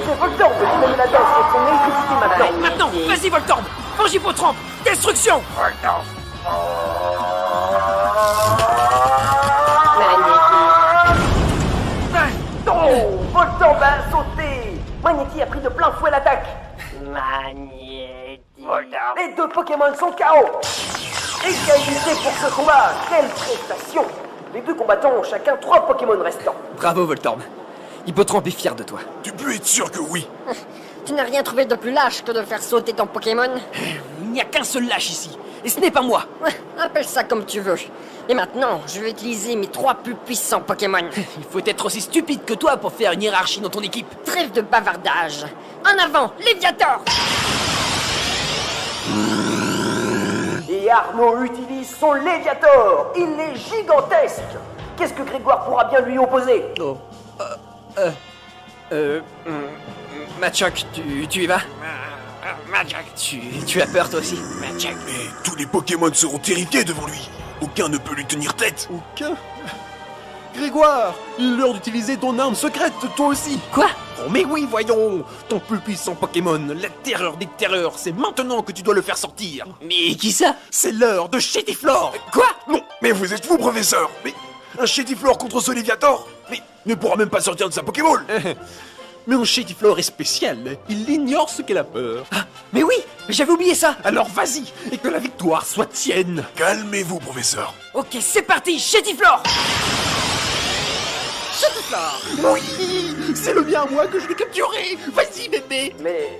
C'est Voltorb qui mène la danse avec son électricité maintenant. Maintenant, vas-y, Voltorb. Venge Hippotrampe. Destruction. Oh, Voltorb a sauté. Magnéti a pris de plein fouet l'attaque. Les deux Pokémon sont KO. Égalité pour ce combat. Quelle prestation. Les deux combattants ont chacun 3 Pokémon restants. Bravo, Voltorb. Hippotrampe est fier de toi. Tu peux être sûr que oui. Tu n'as rien trouvé de plus lâche que de faire sauter ton Pokémon? Il n'y a qu'un seul lâche ici. Et ce n'est pas moi. Appelle ça comme tu veux. Et maintenant, je vais utiliser mes 3 plus puissants Pokémon. Il faut être aussi stupide que toi pour faire une hiérarchie dans ton équipe. Trêve de bavardage. En avant, Léviator! Et Arnaud utilise son Léviator. Il est gigantesque. Qu'est-ce que Grégoire pourra bien lui opposer? Oh. Machoc, tu y vas? Machoc, tu as peur toi aussi? Machoc. Mais tous les Pokémon seront terrifiés devant lui. Aucun ne peut lui tenir tête. Aucun? Grégoire, il est l'heure d'utiliser ton arme secrète, toi aussi. Quoi? Oh mais oui, voyons. Ton plus puissant Pokémon, la terreur des terreurs, c'est maintenant que tu dois le faire sortir. Mais qui ça? C'est l'heure de Chetiflor. Quoi? Non, mais vous êtes fou, professeur. Mais un Chetiflor contre ce Léviator? Mais il ne pourra même pas sortir de sa Pokéball. Mais un Chetiflor est spécial. Il ignore ce qu'est la peur. Ah, mais oui, j'avais oublié ça. Alors vas-y, et que la victoire soit tienne. Calmez-vous, professeur. Ok, c'est parti, Chetiflor. Chetiflor! Oui, c'est le bien à moi que je l'ai capturé. Vas-y, bébé. Mais,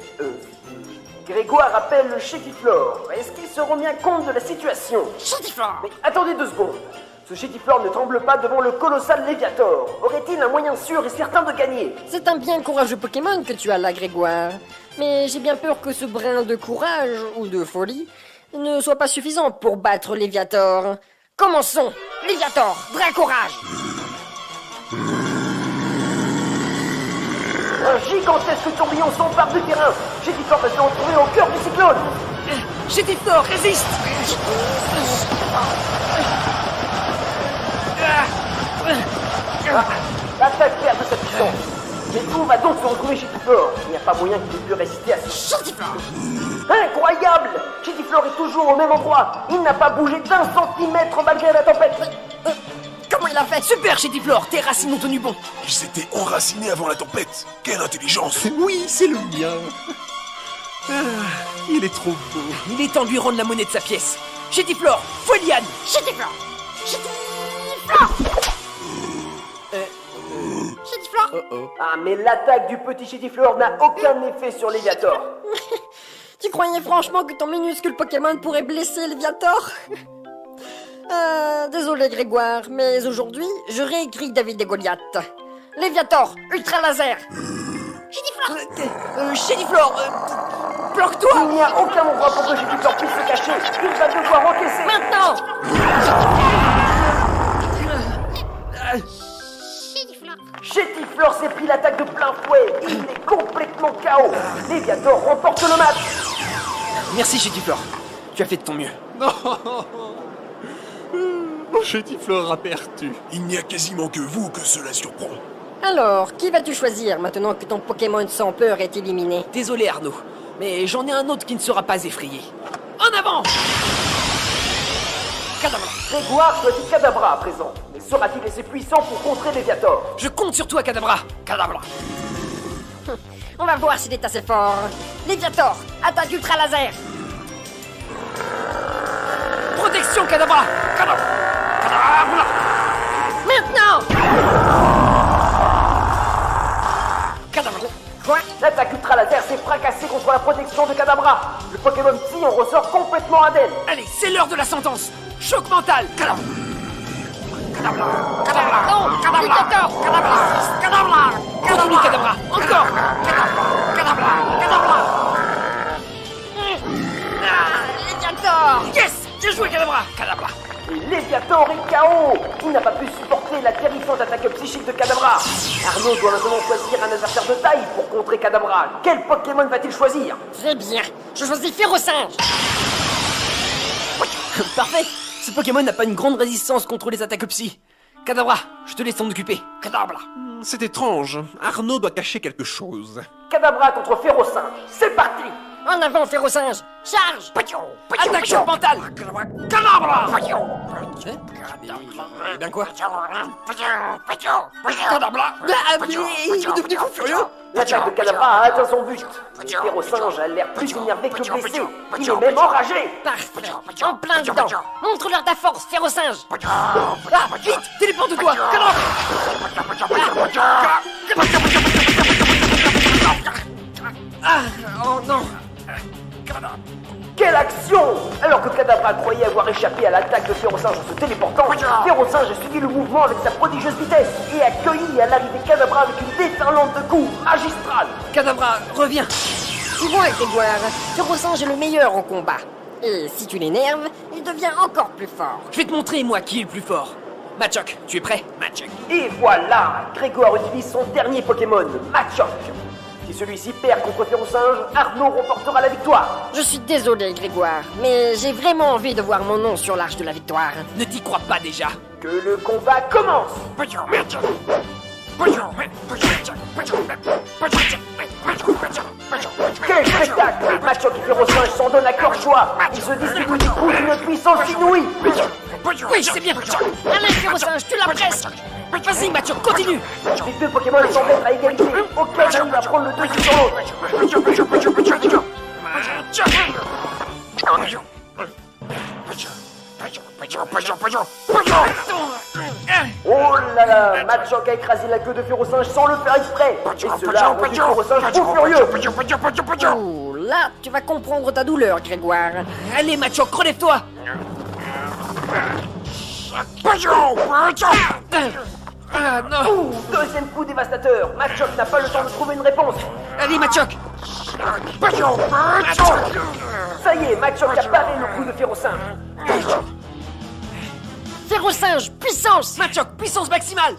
Grégoire appelle le Chetiflor. Est-ce qu'il se rend bien compte de la situation? Chetiflor! Mais attendez 2 secondes. Ce Chetiflor ne tremble pas devant le colossal Léviator. Aurait-il un moyen sûr et certain de gagner? C'est un bien courageux Pokémon que tu as là, Grégoire. Mais j'ai bien peur que ce brin de courage, ou de folie, ne soit pas suffisant pour battre Léviator. Commençons! Léviator, Dracourage! Un gigantesque tourbillon s'empare du terrain. Chetiflor va se retrouver au cœur du cyclone. Chetiflor, résiste. L'attaque perd de sa puissance. Mais où va donc se retrouver Chetiflor? Il n'y a pas moyen qu'il ait pu résister à ce Chetiflor! Incroyable! Chetiflor est toujours au même endroit. Il n'a pas bougé d'1 centimètre malgré la tempête. Comment il a fait? Super, Chetiflor, tes racines ont tenu bon. Il s'était enraciné avant la tempête. Quelle intelligence! Oui, c'est le mien. Ah, il est trop beau. Il est temps de lui rendre la monnaie de sa pièce. Chetiflor, Foliane. Chetiflor! Chetiflor! Chetiflor! Ah, mais l'attaque du petit Chetiflor n'a aucun effet sur Léviator. Tu croyais franchement que ton minuscule Pokémon pourrait blesser Léviator? Désolé Grégoire, mais aujourd'hui, je réécris David et Goliath. Léviator, Ultra Laser! Chetiflor! Chetiflor, bloque-toi! Il n'y a aucun endroit pour que Chetiflor puisse se cacher. Il va devoir encaisser. Maintenant! Chetiflor s'est pris l'attaque de plein fouet. Il est complètement KO. Léviator remporte le match. Merci, Chétiflore. Tu as fait de ton mieux. Non. Mon Chétiflore a perdu. Il n'y a quasiment que vous que cela surprend. Alors, qui vas-tu choisir maintenant que ton Pokémon sans peur est éliminé? Désolé, Arnaud, mais j'en ai un autre qui ne sera pas effrayé. En avant! Kadabra! Grégoire choisit Kadabra à présent. Mais sera-t-il assez puissant pour contrer Léviator? Je compte sur toi, Kadabra! Kadabra! On va voir s'il est assez fort. Léviator, attaque ultra laser. Protection, Kadabra! Kadabra! Kadabra! Maintenant! Kadabra! Quoi? L'attaque ultra laser s'est fracassée contre la protection de Kadabra. Le Pokémon Psy en ressort complètement indemne. Allez, c'est l'heure de la sentence! Choc mental! Kadabra! Kadabra! Kadabra! Non! Kadabra! Léviator! Kadabra! Kadabra! Continue, Kadabra! Encore! Kadabra! Kadabra! Léviator! Yes! Bien joué, Kadabra! Kadabra! Et Léviator est KO. Il n'a pas pu supporter la terrifiante attaque psychique de Kadabra. Arnaud doit maintenant choisir un adversaire de taille pour contrer Kadabra. Quel Pokémon va-t-il choisir? Très bien, je choisis Férocinge. Parfait! Ce Pokémon n'a pas une grande résistance contre les attaques psy. Kadabra, je te laisse t'en occuper. Kadabra! C'est étrange. Arnaud doit cacher quelque chose. Kadabra contre Férocinge. C'est parti. En avant, Férocinge. Charge. Attaque choc mental! Kadabra! Eh bien quoi? Kadabra! Il est devenu fou furieux! L'attaque de Kadabra a atteint son but. Férocinge a l'air plus énervé que blessé. Il est même enragé. Parfait. En plein dedans. Montre-leur ta force, Férocinge. Ah, vite! Téléporte-toi! Kadabra! Ah, oh non! Quelle action! Alors que Kadabra croyait avoir échappé à l'attaque de Férocinge en se téléportant, Férocinge a suivi le mouvement avec sa prodigieuse vitesse et a cueilli à l'arrivée Kadabra avec une déferlante de coups magistrale. Kadabra, reviens! Tu vois, Grégoire, Férocinge est le meilleur en combat. Et si tu l'énerves, il devient encore plus fort. Je vais te montrer, moi, qui est le plus fort. Machoc, tu es prêt? Machoc. Et voilà, Grégoire utilise son dernier Pokémon, Machoc. Si celui-ci perd contre Férocinge, Arnaud remportera la victoire. Je suis désolé, Grégoire, mais j'ai vraiment envie de voir mon nom sur l'arche de la victoire. Ne t'y crois pas déjà. Que le combat commence. Quel spectacle! Machoc et Férocinge s'en donnent à cœur joie. Ils se distribuent du coup d'une puissance inouïe. Oui, c'est bien! Allez, Férocinge, tu la presses. Vas-y, Machoc, continue! Les deux Pokémon semblent être à égalité. Aucun n'arrive à prendre le dessus sur l'autre. Oh là là, Machoc a écrasé la queue de Férocinge sans le faire exprès. Et cela a rendu Férocinge fou furieux. Oh, là, tu vas comprendre ta douleur, Grégoire. Allez, Machoc, relève-toi! Ah non! Ouh, deuxième coup dévastateur. Machoc n'a pas le temps de trouver une réponse. Allez, Machoc! Ça y est, Machoc a barré le coup de Férocinge. Férocinge, puissance! Machoc, puissance maximale!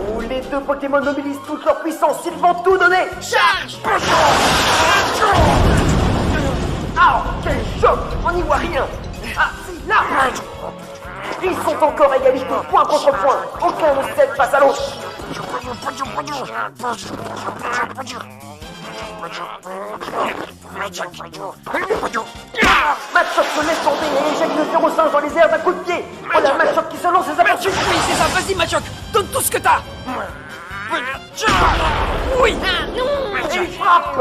Ouh, les deux Pokémon mobilisent toute leur puissance, ils vont tout donner. Charge! Ah, quel choc! On n'y voit rien. Ah, si, là! Ils sont encore à égalité, point contre point. Aucun ne cède face à l'autre. Machoc se laisse tomber et éjecte le Férocinge dans les airs d'un coup de pied. Voilà Machoc qui se lance ses aperçus. Oui, c'est ça, vas-y, Machoc! Donne tout ce que t'as! Oui! Et il frappe.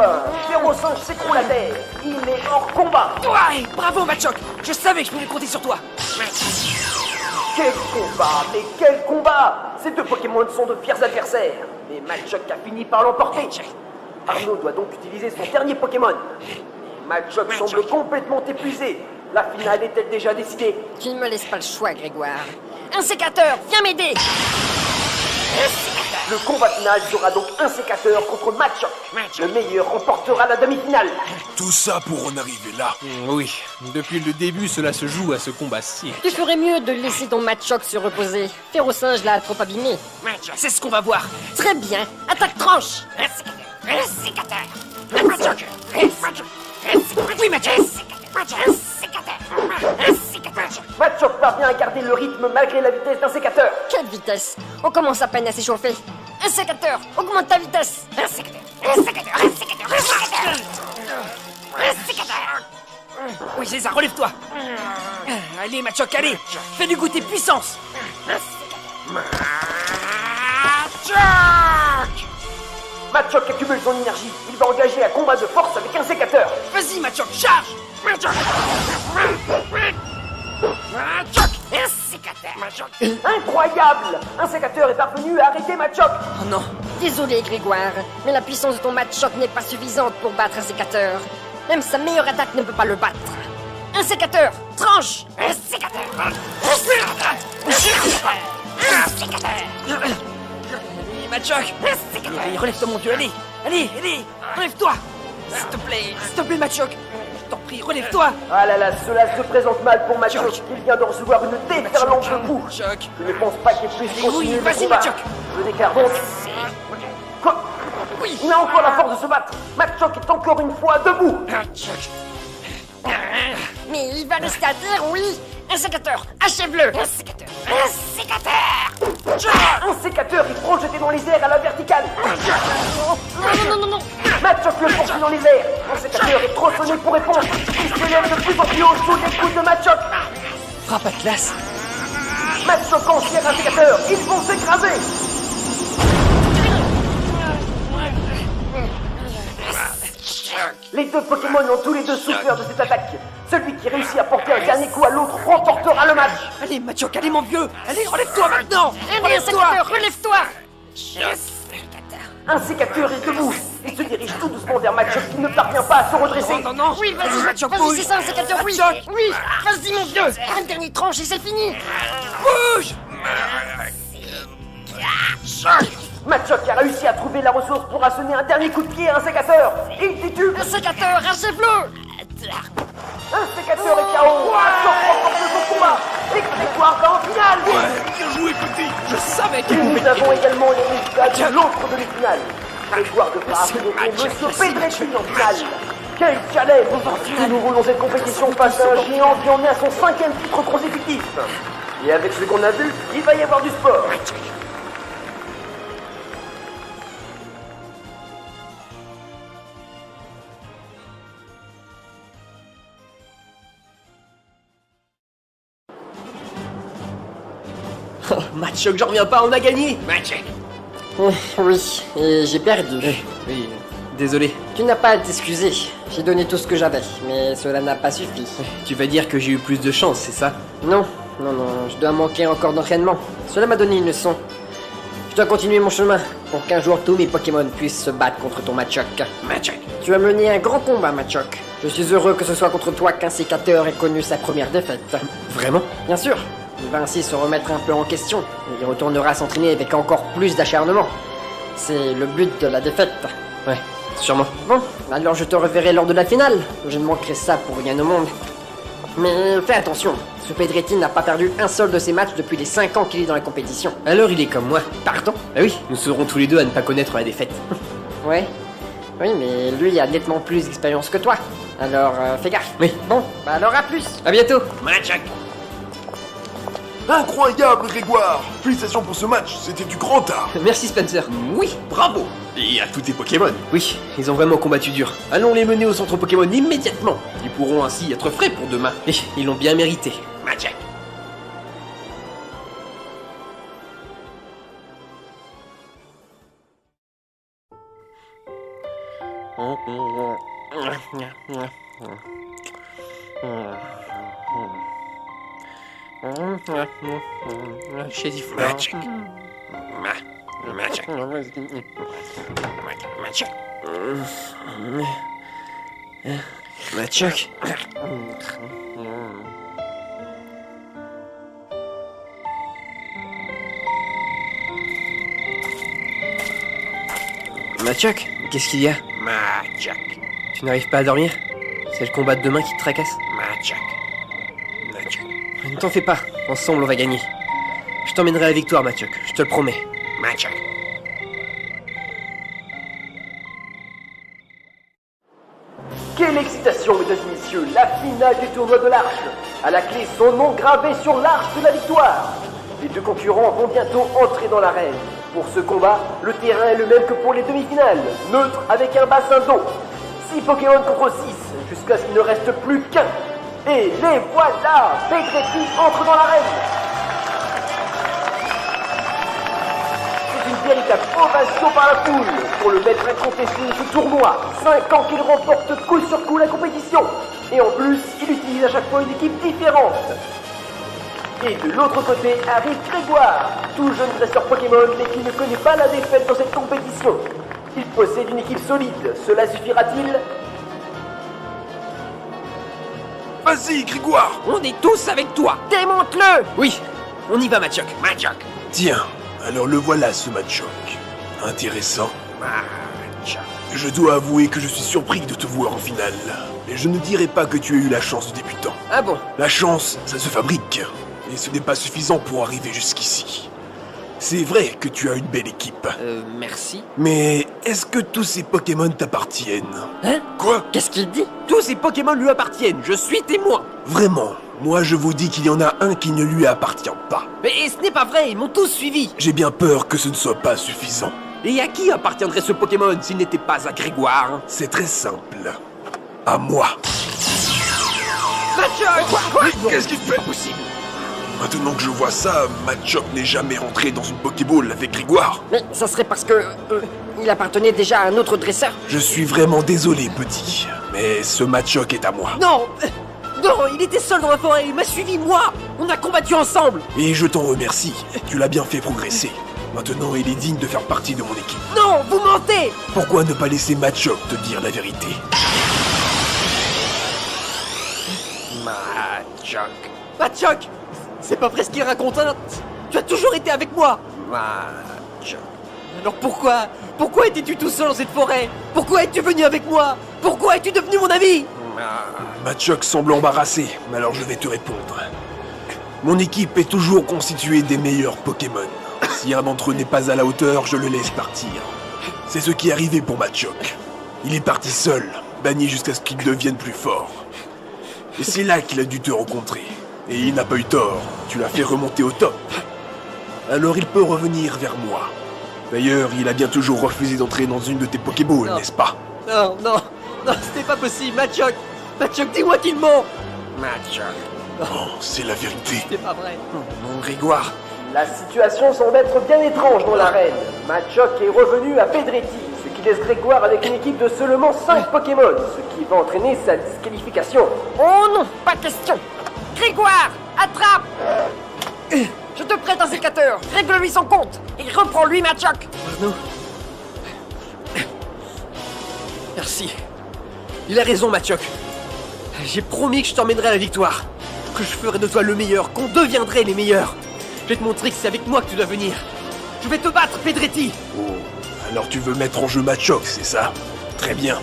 Férocinge s'écroule à terre. Il est hors combat. Ouais, bravo, Machoc! Je savais que je pouvais compter sur toi! Quel combat, mais quel combat! Ces deux Pokémon sont de fiers adversaires. Mais Machoc a fini par l'emporter. Arnaud doit donc utiliser son dernier Pokémon. Machoc semble complètement épuisé. La finale est-elle déjà décidée? Tu ne me laisses pas le choix, Grégoire. Un sécateur, viens m'aider! Un sécateur! Le combat final sera donc un sécateur contre Machoc. Le meilleur remportera la demi-finale. Tout ça pour en arriver là. Oui, depuis le début, cela se joue à ce combat-ci. Tu ferais mieux de laisser ton Machoc se reposer. Férocinge l'a trop abîmé. C'est ce qu'on va voir. Très bien, attaque tranche. Oui, Machoc. Machoc parvient à garder le rythme malgré la vitesse d'un sécateur. Quelle vitesse! On commence à peine à s'échauffer. Un sécateur, augmente ta vitesse. Un sécateur. Oui, c'est ça, relève-toi. Allez, Machoc, allez. Fais du goûter puissance. Machoc accumule son énergie. Il va engager un combat de force avec un sécateur. Vas-y, Machoc, charge. Incroyable! Un sécateur est parvenu à arrêter Machoc. Oh non. Désolé, Grégoire, mais la puissance de ton Machoc n'est pas suffisante pour battre un sécateur. Même sa meilleure attaque ne peut pas le battre. Un sécateur, tranche! Un sécateur! Machoc. Allez, relève-toi, mon vieux, allez. Allez, relève-toi. S'il te plaît, Machoc. Je t'en prie, relève-toi. Ah là là, cela se présente mal pour Machoc. Il vient de recevoir une déferlante de coups. Machoc. Je ne pense pas qu'il puisse continuer le vas-y, combat. Machoc. Je déclare donc. Quoi? Oui. Il a encore la force de se battre. Machoc est encore une fois debout. Mais il va rester à terre, oui! Un sécateur, achève-le! Un sécateur! Un sécateur! Un sécateur est projeté dans les airs à la verticale. Non! Machoc le poursuit dans les airs. Un sécateur est trop sonné pour répondre. Il s'élève de plus en plus haut sous les coups de Machoc. Frappe à classe. Machoc enchère un sécateur. Ils vont s'écraser. Les deux Pokémon ont tous les deux souffert de cette attaque. Celui qui réussit à porter un dernier coup à l'autre remportera le match. Allez, Machoc, allez, mon vieux. Allez, relève-toi maintenant. Allez, un sécateur, relève-toi! Un sécateur est debout. Il se dirige tout doucement vers Machoc qui ne parvient pas à se redresser. Non. Oui, vas-y, Machoc, vas-y, bouge. c'est ça, un sécateur, oui! Machoc. Oui, vas-y, mon vieux! Un dernier tranche et c'est fini! Bouge. Machoc a réussi à trouver la ressource pour asséner un dernier coup de pied à un sécateur. Il titube. Un sécateur, achève-le! Un sécateur est KO. Machoc remporte son combat. Et Grégoire va en finale. Bien joué, petit. Je savais Et qu'il nous pouvait avons également les résultats de l'autre demi-finale. Grégoire devra affronter Monsieur Pedretti en finale. Quel challenge! Et nous roulons cette compétition face à un géant qui en est à son 5e titre consécutif. Et avec ce qu'on a vu, il va y avoir du sport. Oh, Machoc, j'en reviens pas, on a gagné. Oui, et j'ai perdu. Oui, désolé. Tu n'as pas à t'excuser. J'ai donné tout ce que j'avais, mais cela n'a pas suffi. Tu vas dire que j'ai eu plus de chance, c'est ça? Non, je dois manquer encore d'entraînement. Cela m'a donné une leçon. Je dois continuer mon chemin pour qu'un jour tous mes Pokémon puissent se battre contre ton Machoc. Tu as mené un grand combat, Machoc. Je suis heureux que ce soit contre toi qu'un sécateur ait connu sa première défaite. Vraiment? Bien sûr. Il va ainsi se remettre un peu en question. Il retournera s'entraîner avec encore plus d'acharnement. C'est le but de la défaite. Ouais, sûrement. Bon, alors je te reverrai lors de la finale. Je ne manquerai ça pour rien au monde. Mais fais attention, ce Pedretti n'a pas perdu un seul de ses matchs depuis les 5 ans qu'il est dans la compétition. Alors il est comme moi. Pardon? Ah oui, nous serons tous les deux à ne pas connaître la défaite. Ouais. Oui, mais lui a nettement plus d'expérience que toi. Alors fais gaffe. Oui. Bon, bah alors à plus. À bientôt. Machoc. Incroyable, Grégoire. Félicitations pour ce match, c'était du grand art. Merci Spencer. Oui, bravo. Et à tous tes Pokémon. Oui, ils ont vraiment combattu dur. Allons les mener au centre Pokémon immédiatement. Ils pourront ainsi être frais pour demain. Et ils l'ont bien mérité. Machoc. Shedifleur. Machoc. Machoc. Machoc. Machoc. Machoc, qu'est-ce qu'il y a? Machoc. Tu n'arrives pas à dormir? C'est le combat de demain qui te tracasse? Machoc. Ne t'en fais pas, ensemble on va gagner. Je t'emmènerai à la victoire, Machoc, je te le promets. Machoc. Quelle excitation, mesdames et messieurs, la finale du tournoi de l'Arche. À la clé, son nom gravé sur l'arche de la victoire. Les deux concurrents vont bientôt entrer dans l'arène. Pour ce combat, le terrain est le même que pour les demi-finales, neutre avec un bassin d'eau. 6 Pokémon contre 6, jusqu'à ce qu'il ne reste plus qu'un. Et les voilà, Pedretti entre dans l'arène. C'est une véritable ovation par la foule pour le maître incontesté de ce tournoi. 5 ans qu'il remporte coup sur coup la compétition. Et en plus, il utilise à chaque fois une équipe différente. Et de l'autre côté arrive Grégoire, tout jeune dresseur Pokémon mais qui ne connaît pas la défaite dans cette compétition. Il possède une équipe solide, cela suffira-t-il? Vas-y, Grégoire! On est tous avec toi! Démonte-le! Oui, on y va, Machoc. Machoc. Tiens, alors le voilà ce Machoc. Intéressant. Machoc. Je dois avouer que je suis surpris de te voir en finale. Mais je ne dirais pas que tu as eu la chance de débutant. Ah bon? La chance, ça se fabrique. Et ce n'est pas suffisant pour arriver jusqu'ici. C'est vrai que tu as une belle équipe. Merci. Mais est-ce que tous ces Pokémon t'appartiennent? Hein? Quoi? Qu'est-ce qu'il dit? Tous ces Pokémon lui appartiennent, je suis témoin. Vraiment? Moi je vous dis qu'il y en a un qui ne lui appartient pas. Mais ce n'est pas vrai, ils m'ont tous suivi. J'ai bien peur que ce ne soit pas suffisant. Et à qui appartiendrait ce Pokémon s'il n'était pas à Grégoire? C'est très simple. À moi. Machoc! Qu'est-ce qu'il fait? Possible. Maintenant que je vois ça, Machoc n'est jamais rentré dans une Pokéball avec Grégoire. Mais ça serait parce que... il appartenait déjà à un autre dresseur. Je suis vraiment désolé, petit. Mais ce Machoc est à moi. Non! Non, il était seul dans la forêt, il m'a suivi, moi! On a combattu ensemble! Et je t'en remercie. Tu l'as bien fait progresser. Maintenant, il est digne de faire partie de mon équipe. Non, vous mentez! Pourquoi ne pas laisser Machoc te dire la vérité? Machoc. Machoc! C'est pas vrai ce qu'il raconte, hein? Tu as toujours été avec moi! Machoc. Alors pourquoi étais-tu tout seul dans cette forêt? Pourquoi es-tu venu avec moi? Pourquoi es-tu devenu mon ami? Machoc semble embarrassé, mais alors je vais te répondre. Mon équipe est toujours constituée des meilleurs Pokémon. Si un d'entre eux n'est pas à la hauteur, je le laisse partir. C'est ce qui est arrivé pour Machoc. Il est parti seul, banni jusqu'à ce qu'il devienne plus fort. Et c'est là qu'il a dû te rencontrer. Et il n'a pas eu tort, tu l'as fait remonter au top. Alors il peut revenir vers moi. D'ailleurs, il a bien toujours refusé d'entrer dans une de tes Pokéballs, n'est-ce pas? Non, c'était pas possible, Machoc! Machoc, dis-moi qu'il ment! Machoc. Oh, c'est la vérité. C'est pas vrai. Mon Grégoire. La situation semble être bien étrange dans l'arène. Machoc est revenu à Pedretti, ce qui laisse Grégoire avec une équipe de seulement 5 Pokémon, ce qui va entraîner sa disqualification. Oh non, pas question. Grégoire, attrape. Je te prête un sécateur, règle-lui son compte, et reprends-lui Machoc. Arnaud. Merci. Il a raison, Machoc. J'ai promis que je t'emmènerai à la victoire. Que je ferai de toi le meilleur, qu'on deviendrait les meilleurs. Je vais te montrer que c'est avec moi que tu dois venir. Je vais te battre, Pedretti. Oh, alors tu veux mettre en jeu Machoc, c'est ça? Très bien.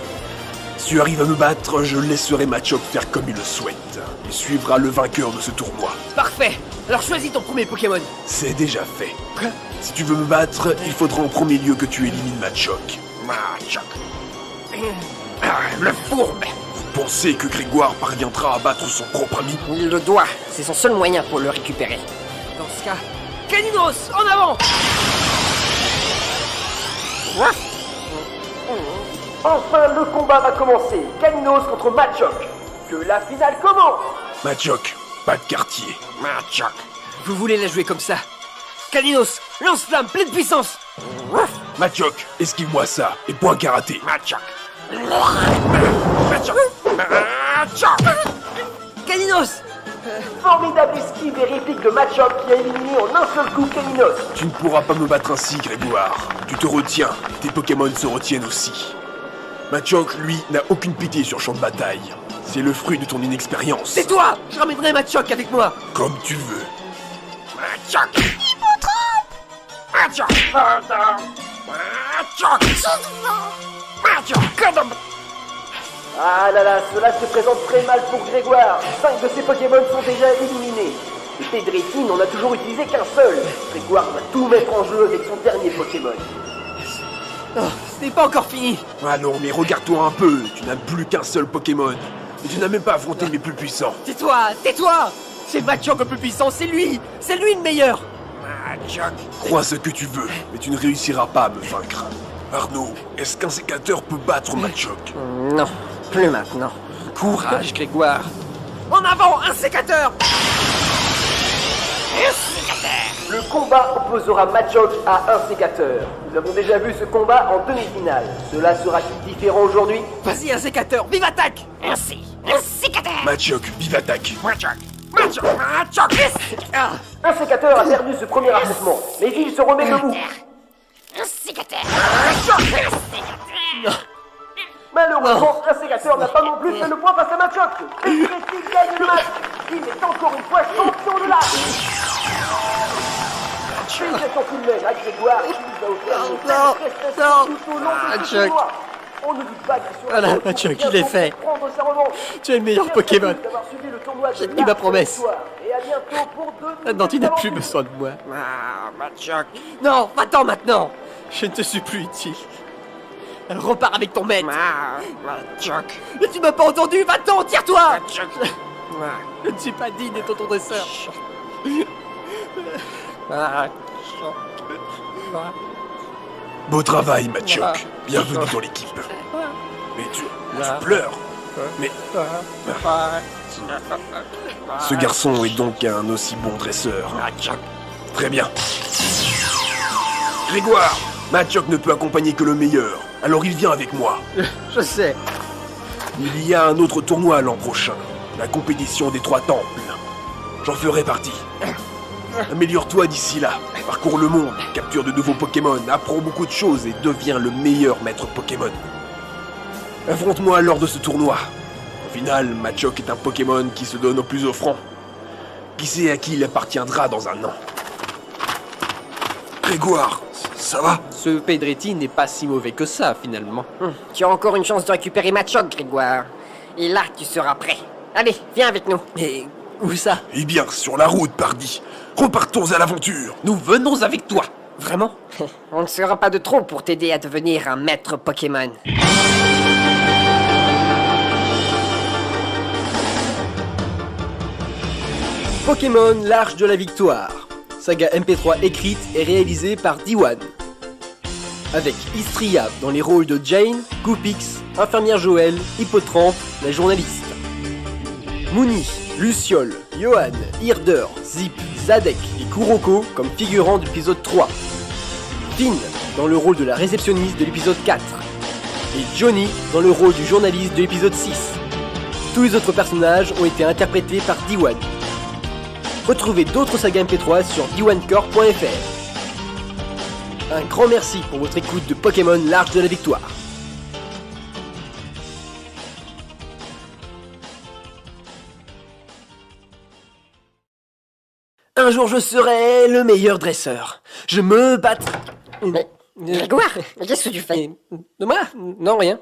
Si tu arrives à me battre, je laisserai Machoc faire comme il le souhaite. Il suivra le vainqueur de ce tournoi. Parfait. Alors choisis ton premier Pokémon. C'est déjà fait. Si tu veux me battre, il faudra en premier lieu que tu élimines Machoc. Machoc. Le fourbe. Vous pensez que Grégoire parviendra à battre son propre ami? Il le doit, c'est son seul moyen pour le récupérer. Dans ce cas, Caninos, en avant! Enfin, le combat va commencer. Caninos contre Machoc. Que la finale commence. Machoc, pas de quartier. Machoc. Vous voulez la jouer comme ça? Caninos, lance-flamme, pleine puissance! Machoc, esquive-moi ça, et point karaté. Machoc. Machoc. Machoc. Caninos! Formidable esquive et réplique de Machoc qui a éliminé en un seul coup Caninos. Tu ne pourras pas me battre ainsi, Grégoire. Tu te retiens, tes Pokémon se retiennent aussi. Machoc, lui, n'a aucune pitié sur champ de bataille. C'est le fruit de ton inexpérience. C'est toi! Je ramènerai Machoc avec moi! Comme tu veux. Machoc. Machoc. Ah là là, cela se présente très mal pour Grégoire. 5 de ses Pokémon sont déjà éliminés. Et Pedretti n'en a toujours utilisé qu'un seul. Grégoire va tout mettre en jeu avec son dernier Pokémon. Oh, ce n'est pas encore fini. Ah non, mais regarde-toi un peu, tu n'as plus qu'un seul Pokémon. Et tu n'as même pas affronté mes plus puissants. Tais-toi. C'est Machoc le plus puissant, c'est lui le meilleur. Crois ce que tu veux, mais tu ne réussiras pas à me vaincre. Arnaud, est-ce qu'un sécateur peut battre Machoc? Non, plus maintenant. Courage, Grégoire. En avant, un sécateur. Le combat opposera Machoc à un sécateur. Nous avons déjà vu ce combat en demi-finale. Cela sera-t-il différent aujourd'hui? Vas-y, un sécateur, vive attaque. Un sécateur. Machoc, vive attaque. Un sécateur a perdu ce premier affrontement, mais il se remet debout. Un sécateur. Malheureusement, un sécateur n'a pas non plus fait le point face à Machoc. Pedretti gagne le match. Il est encore une fois champion de l'art. Félicitations tout de même à Grégoire qui nous a offert une prestation tout au long de ce tournoi. On ne doute pas qu'il soit Voilà, Machoc, il est fait. prendre sa revanche. Tu es le meilleur Pokémon. D'avoir suivi le tournoi de J'ai tenu ma promesse. Et à bientôt pour deux Maintenant, tu n'as plus aventures. besoin de moi. Machoc. Non, va-t'en maintenant. Je ne te suis plus utile. Alors repars avec ton maître. Machoc. Mais tu m'as pas entendu, va-t'en, tire-toi. Machoc. Je ne suis pas digne d'être ton dresseur. Beau travail, Machoc. Bienvenue dans l'équipe. Mais tu pleures. Mais ce garçon est donc un aussi bon dresseur. Très bien. Grégoire, Machoc ne peut accompagner que le meilleur. Alors il vient avec moi. Je sais. Il y a un autre tournoi l'an prochain. La compétition des 3 temples. J'en ferai partie. Améliore-toi d'ici là. Parcours le monde, capture de nouveaux Pokémon, apprends beaucoup de choses et deviens le meilleur maître Pokémon. Affronte-moi lors de ce tournoi. Au final, Machoc est un Pokémon qui se donne au plus offrant. Qui sait à qui il appartiendra dans un an. Grégoire, ça va? Ce Pedretti n'est pas si mauvais que ça, finalement. Tu as encore une chance de récupérer Machoc, Grégoire. Et là, tu seras prêt. Allez, viens avec nous. Mais où ça? Eh bien, sur la route, pardi. Repartons à l'aventure. Nous venons avec toi. Vraiment? On ne sera pas de trop pour t'aider à devenir un maître Pokémon. Pokémon l'Arche de la Victoire. Saga MP3 écrite et réalisée par D1. Avec Istria dans les rôles de Jane, Goopix, Infirmière Joël, Hippotrampe, la journaliste. Mooney, Luciole, Johan, Hirder, Zip, Zadek et Kuroko comme figurants de l'épisode 3. Finn dans le rôle de la réceptionniste de l'épisode 4. Et Johnny dans le rôle du journaliste de l'épisode 6. Tous les autres personnages ont été interprétés par D1. Retrouvez d'autres sagas MP3 sur d1core.fr. Un grand merci pour votre écoute de Pokémon l'Arche de la Victoire. Un jour je serai le meilleur dresseur. Je me battrai... Mais, Grégoire, qu'est-ce que tu fais? De moi? Non, rien.